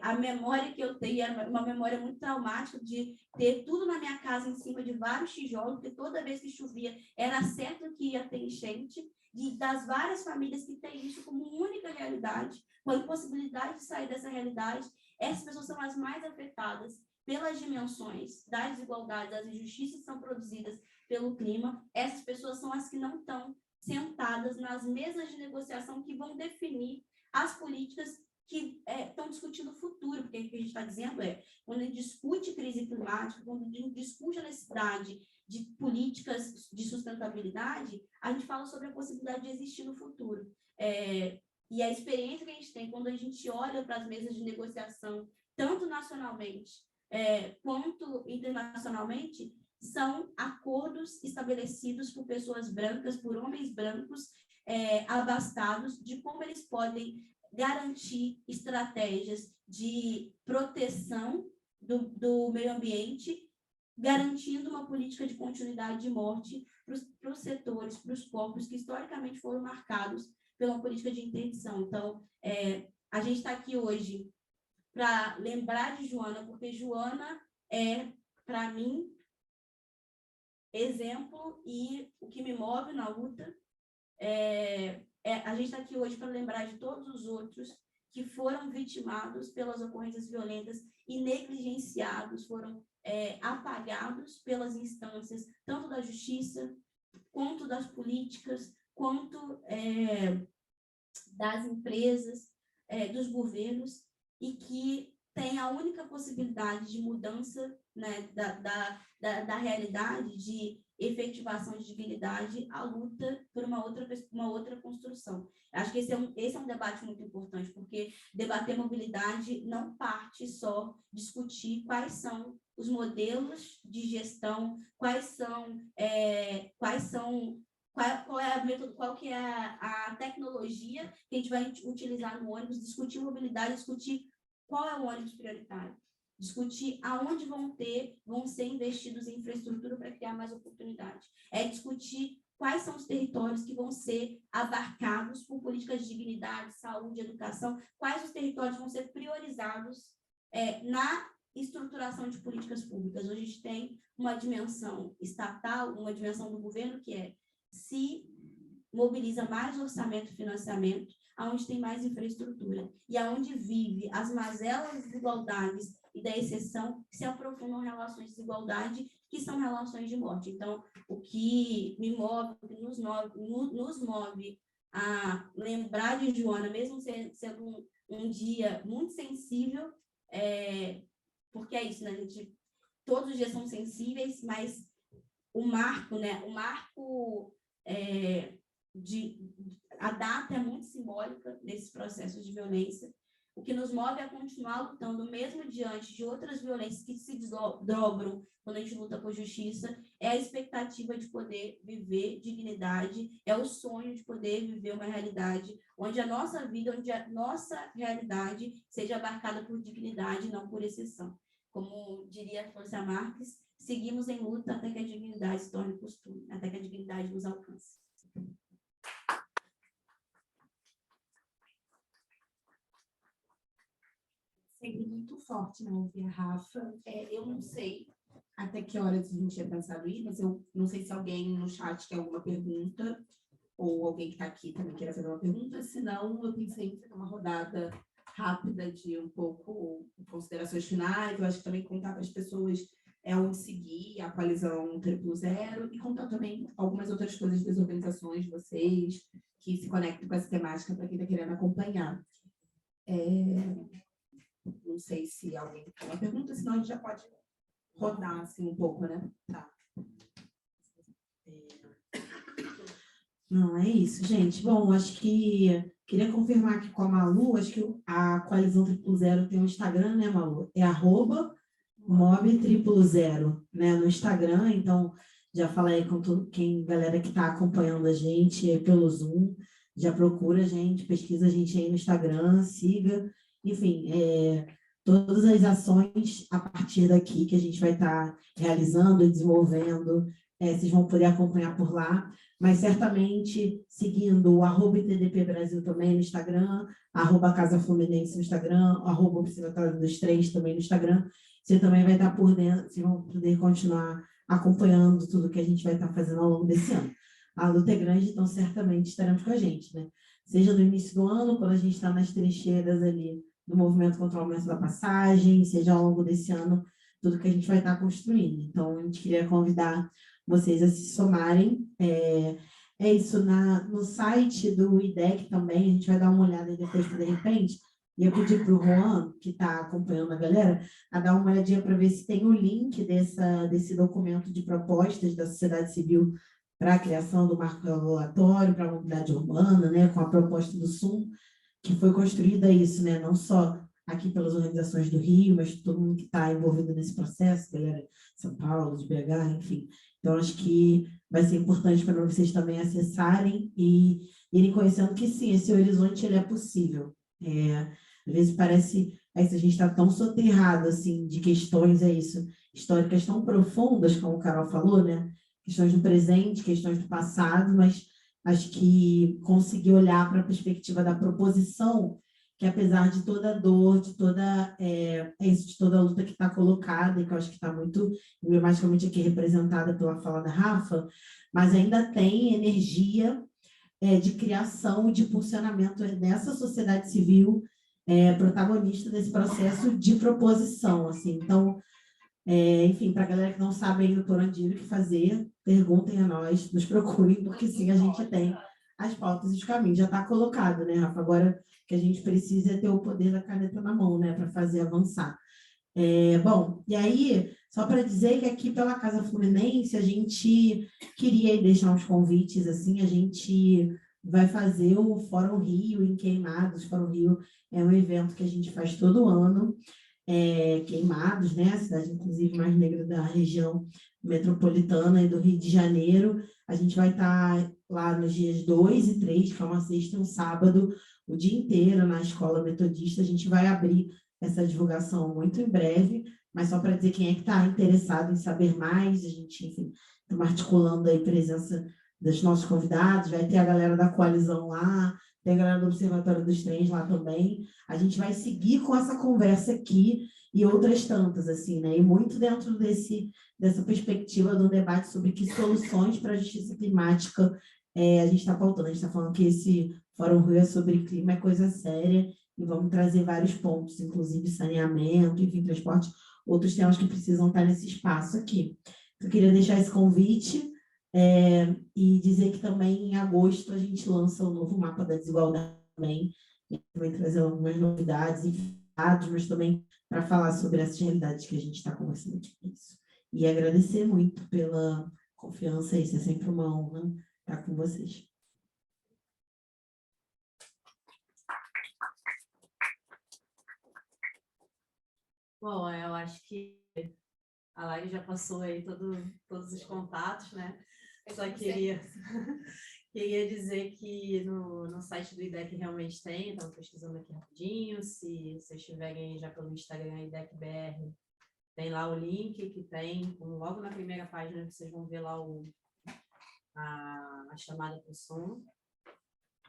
a memória que eu tenho é uma memória muito traumática de ter tudo na minha casa em cima de vários tijolos, porque toda vez que chovia era certo que ia ter enchente, e das várias famílias que têm isso como única realidade, com a impossibilidade de sair dessa realidade, essas pessoas são as mais afetadas pelas dimensões das desigualdades, das injustiças que são produzidas pelo clima. Essas pessoas são as que não estão sentadas nas mesas de negociação que vão definir as políticas que estão discutindo o futuro, porque o que a gente está dizendo quando a gente discute crise climática, quando a gente discute a necessidade de políticas de sustentabilidade, a gente fala sobre a possibilidade de existir no futuro. E a experiência que a gente tem quando a gente olha para as mesas de negociação, tanto nacionalmente quanto internacionalmente, são acordos estabelecidos por pessoas brancas, por homens brancos abastados, de como eles podem garantir estratégias de proteção do meio ambiente, garantindo uma política de continuidade de morte para os setores, para os corpos que historicamente foram marcados pela política de interdição. Então, a gente está aqui hoje para lembrar de Joana, porque Joana é, para mim, exemplo e o que me move na luta. A gente está aqui hoje para lembrar de todos os outros que foram vitimados pelas ocorrências violentas e negligenciados, foram apagados pelas instâncias, tanto da justiça, quanto das políticas, quanto das empresas, dos governos, e que tem a única possibilidade de mudança, né, da realidade, de efetivação de dignidade, a luta por uma outra construção. Acho que esse é um debate muito importante, porque debater mobilidade não parte só discutir quais são os modelos de gestão, qual é a método, qual que é a tecnologia que a gente vai utilizar no ônibus, discutir mobilidade, discutir qual é o ônibus prioritário, discutir aonde vão ser investidos em infraestrutura para criar mais oportunidade, discutir quais são os territórios que vão ser abarcados por políticas de dignidade, saúde, educação, quais os territórios vão ser priorizados na estruturação de políticas públicas. Hoje a gente tem uma dimensão estatal, uma dimensão do governo que se mobiliza mais orçamento e financiamento, aonde tem mais infraestrutura, e aonde vive as mazelas das desigualdades e da exceção, que se aprofundam relações de desigualdade, que são relações de morte. Então, o que me move, o que nos move a lembrar de Joana, mesmo sendo um dia muito sensível, porque é isso, né? Todos os dias são sensíveis, mas o marco, né? A data é muito simbólica desses processos de violência. O que nos move a continuar lutando, mesmo diante de outras violências que se desdobram quando a gente luta por justiça, é a expectativa de poder viver dignidade, é o sonho de poder viver uma realidade onde a nossa vida, onde a nossa realidade seja abarcada por dignidade, não por exceção. Como diria Força Marques, seguimos em luta até que a dignidade se torne costume, até que a dignidade nos alcance. Sempre muito forte, né, ouvir a Rafa. Eu não sei até que horas a gente tinha pensado ir, mas eu não sei se alguém no chat quer alguma pergunta, ou alguém que está aqui também queira fazer uma pergunta, senão eu pensei em fazer uma rodada rápida de um pouco considerações finais, eu acho que também contar para as pessoas onde seguir a coalizão 000 e contar também algumas outras coisas das organizações de vocês que se conectam com essa temática para quem está querendo acompanhar. Não sei se alguém tem uma pergunta, senão a gente já pode rodar assim um pouco, né? Tá. Não, é isso, gente. Bom, acho que queria confirmar aqui com a Malu, acho que a Coalizão 000 tem um Instagram, né, Malu? É @mob000, né, no Instagram. Então, já falei com galera que está acompanhando a gente pelo Zoom, já procura a gente, pesquisa a gente aí no Instagram, siga. Enfim, todas as ações a partir daqui que a gente vai estar realizando e desenvolvendo, vocês vão poder acompanhar por lá, mas certamente seguindo o @ITDP Brasil também no Instagram, @Casa Fluminense no Instagram, @Observatório dos Três também no Instagram, você também vai estar por dentro, vocês vão poder continuar acompanhando tudo que a gente vai estar fazendo ao longo desse ano. A luta é grande, então certamente estaremos com a gente, né? Seja no início do ano, quando a gente está nas trincheiras ali do movimento contra o aumento da passagem, seja ao longo desse ano, tudo que a gente vai estar construindo. Então, a gente queria convidar vocês a se somarem. É isso, no site do IDEC também, a gente vai dar uma olhada aí depois, de repente, e eu pedi para o Juan, que está acompanhando a galera, a dar uma olhadinha para ver se tem o link desse documento de propostas da sociedade civil para a criação do marco regulatório para a mobilidade urbana, né, com a proposta do SUM, que foi construída isso, né, não só aqui pelas organizações do Rio, mas todo mundo que está envolvido nesse processo, galera de São Paulo, de BH, enfim. Então, acho que vai ser importante para vocês também acessarem e irem conhecendo que, sim, esse horizonte ele é possível. Às vezes parece, a gente está tão soterrado, assim, de questões, históricas tão profundas, como o Carol falou, né? Questões do presente, questões do passado, mas acho que conseguir olhar para a perspectiva da proposição, que apesar de toda a dor, de toda a luta que está colocada, e que eu acho que está muito emblematicamente aqui representada pela fala da Rafa, mas ainda tem energia de criação e de funcionamento dessa sociedade civil protagonista desse processo de proposição, assim. Então, enfim, para a galera que não sabe ainda por onde ir o que fazer, perguntem a nós, nos procurem, porque sim, a gente tem as pautas e os caminhos. Já está colocado, né, Rafa? Agora que a gente precisa é ter o poder da caneta na mão, né, para fazer avançar. Bom, e aí, só para dizer que aqui pela Casa Fluminense, a gente queria deixar uns convites, assim, a gente vai fazer o Fórum Rio em Queimados. O Fórum Rio é um evento que a gente faz todo ano, Queimados, né? A cidade, inclusive, mais negra da região metropolitana e do Rio de Janeiro. A gente vai estar lá nos dias 2 e 3, que é uma sexta e um sábado, o dia inteiro na Escola Metodista. A gente vai abrir essa divulgação muito em breve, mas só para dizer quem é que está interessado em saber mais, a gente, enfim, estamos articulando aí a presença dos nossos convidados, vai ter a galera da coalizão lá, tem a galera do Observatório dos Trens lá também. A gente vai seguir com essa conversa aqui e outras tantas, assim, né? E muito dentro dessa perspectiva do debate sobre que soluções para a justiça climática a gente está pautando. A gente está falando que esse Fórum Rio é sobre clima, é coisa séria, e vamos trazer vários pontos, inclusive saneamento, enfim, transporte, outros temas que precisam estar nesse espaço aqui. Eu queria deixar esse convite e dizer que também em agosto a gente lança o novo mapa da desigualdade também, e também trazer algumas novidades e dados, mas também para falar sobre essas realidades que a gente está conversando aqui. Isso. E agradecer muito pela confiança, isso é sempre uma honra estar com vocês. Bom, eu acho que a Lari já passou aí todos os contatos, né? Só queria dizer que no site do IDEC realmente tem, estava pesquisando aqui rapidinho, se vocês estiverem já pelo Instagram IDECBR, tem lá o link que tem, logo na primeira página vocês vão ver lá a chamada para o som.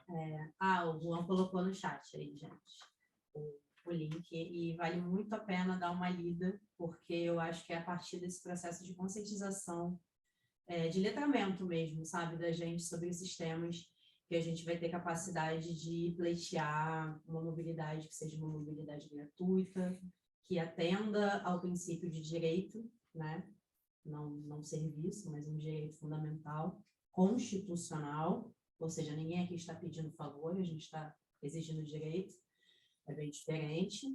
O Juan colocou no chat aí, gente, o link e vale muito a pena dar uma lida, porque eu acho que é a partir desse processo de conscientização, de letramento mesmo, sabe, da gente sobre esses temas, que a gente vai ter capacidade de pleitear uma mobilidade que seja uma mobilidade gratuita, que atenda ao princípio de direito, né? Não serviço, mas um direito fundamental, constitucional, ou seja, ninguém aqui está pedindo favor, a gente está exigindo direito, é bem diferente.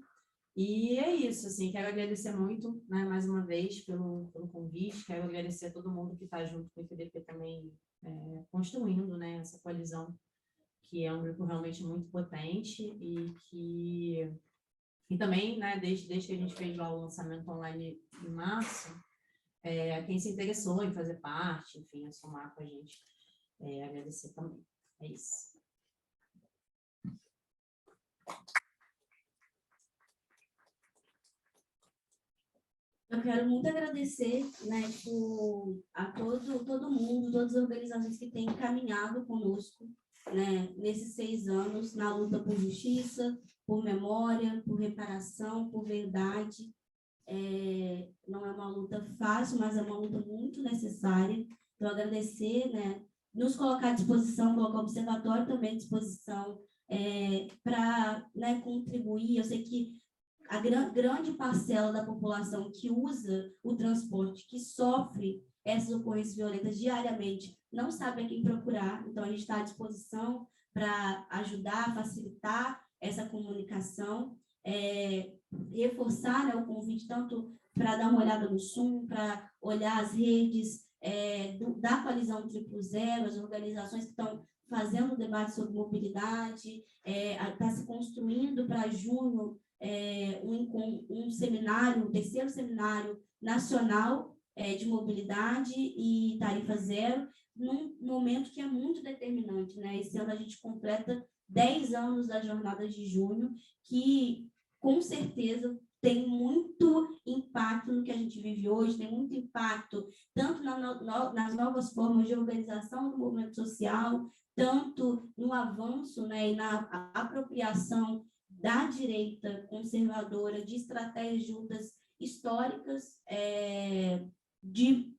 E é isso, assim, quero agradecer muito, né, mais uma vez pelo convite, quero agradecer a todo mundo que está junto com o IPDP também, construindo, né, essa coalizão, que é um grupo realmente muito potente e também, né, desde que a gente fez lá o lançamento online em março, quem se interessou em fazer parte, enfim, a somar com a gente, agradecer também. É isso. Eu quero muito agradecer, né, a todo mundo, todas as organizações que têm caminhado conosco, né, nesses 6 anos na luta por justiça, por memória, por reparação, por verdade. Não é uma luta fácil, mas é uma luta muito necessária. Então, agradecer, né, nos colocar à disposição, colocar o observatório também à disposição para, né, contribuir. Eu sei que a grande parcela da população que usa o transporte, que sofre essas ocorrências violentas diariamente, não sabe a quem procurar. Então, a gente está à disposição para ajudar, facilitar essa comunicação, reforçar, né, o convite tanto para dar uma olhada no Zoom, para olhar as redes da Coalizão 000, as organizações que estão fazendo debate sobre mobilidade, está se construindo para junho um seminário, um 3º seminário nacional de mobilidade e tarifa zero, num momento que é muito determinante, né? Esse ano a gente completa 10 anos da jornada de junho, que com certeza tem muito impacto no que a gente vive hoje, tem muito impacto tanto nas novas formas de organização do movimento social, tanto no avanço, né, e na apropriação da direita conservadora de estratégias de lutas históricas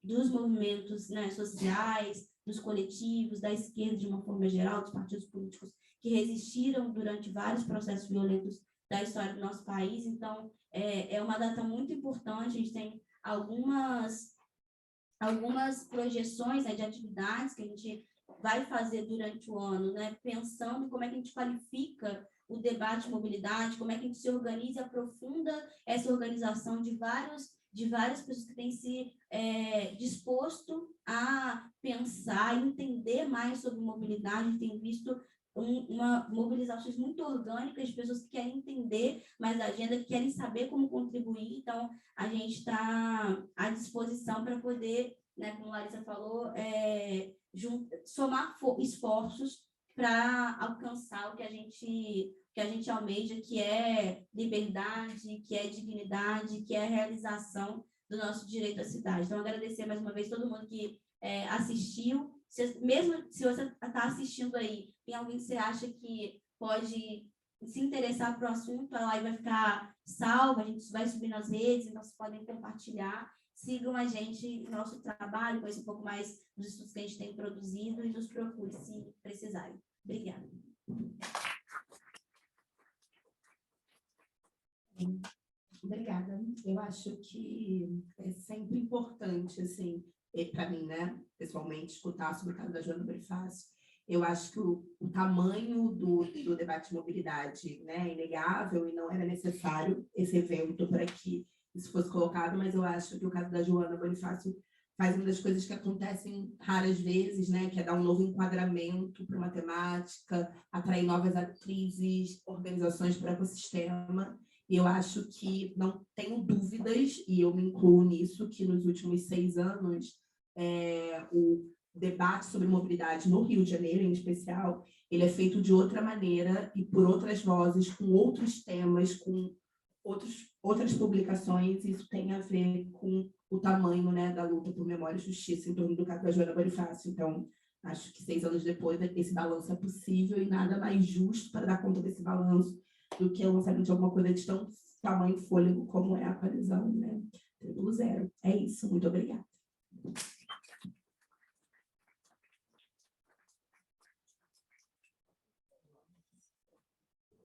dos movimentos, né, sociais, dos coletivos, da esquerda de uma forma geral, dos partidos políticos que resistiram durante vários processos violentos da história do nosso país. Então, é uma data muito importante. A gente tem algumas projeções, né, de atividades que a gente vai fazer durante o ano, né, pensando como é que a gente qualifica o debate de mobilidade, como é que a gente se organiza e aprofunda essa organização de várias pessoas que têm se disposto a pensar e entender mais sobre mobilidade. Tem visto mobilizações muito orgânicas de pessoas que querem entender mais a agenda, que querem saber como contribuir. Então, a gente está à disposição para poder, né, como a Larissa falou, somar esforços para alcançar o que a gente almeja, que é liberdade, que é dignidade, que é a realização do nosso direito à cidade. Então, agradecer mais uma vez todo mundo que assistiu. Mesmo se você está assistindo aí, tem alguém que você acha que pode se interessar para o assunto, a live vai ficar salva, a gente vai subir nas redes, então vocês podem compartilhar. Sigam a gente no nosso trabalho, conheçam um pouco mais dos estudos que a gente tem produzido e nos procure se precisarem. Obrigada. Obrigada. Eu acho que é sempre importante, assim, para mim, né, pessoalmente, escutar sobre o caso da Joana Bonifácio. Eu acho que o tamanho do debate de mobilidade, né, é inegável, e não era necessário esse evento para que isso fosse colocado, mas eu acho que o caso da Joana Bonifácio faz uma das coisas que acontecem raras vezes, né, que é dar um novo enquadramento para uma temática, atrair novas atrizes, organizações para o ecossistema. E eu acho que não tenho dúvidas, e eu me incluo nisso, que nos últimos 6 anos, o debate sobre mobilidade no Rio de Janeiro, em especial, ele é feito de outra maneira e por outras vozes, com outros temas, com outras publicações. Isso tem a ver com o tamanho, né, da luta por memória e justiça em torno do caso da Joana Bonifácio. Então, acho que 6 anos depois, esse balanço é possível e nada mais justo para dar conta desse balanço do que o lançamento de alguma coisa de tão tamanho e fôlego como é a coalizão, né? 000. É isso, muito obrigada.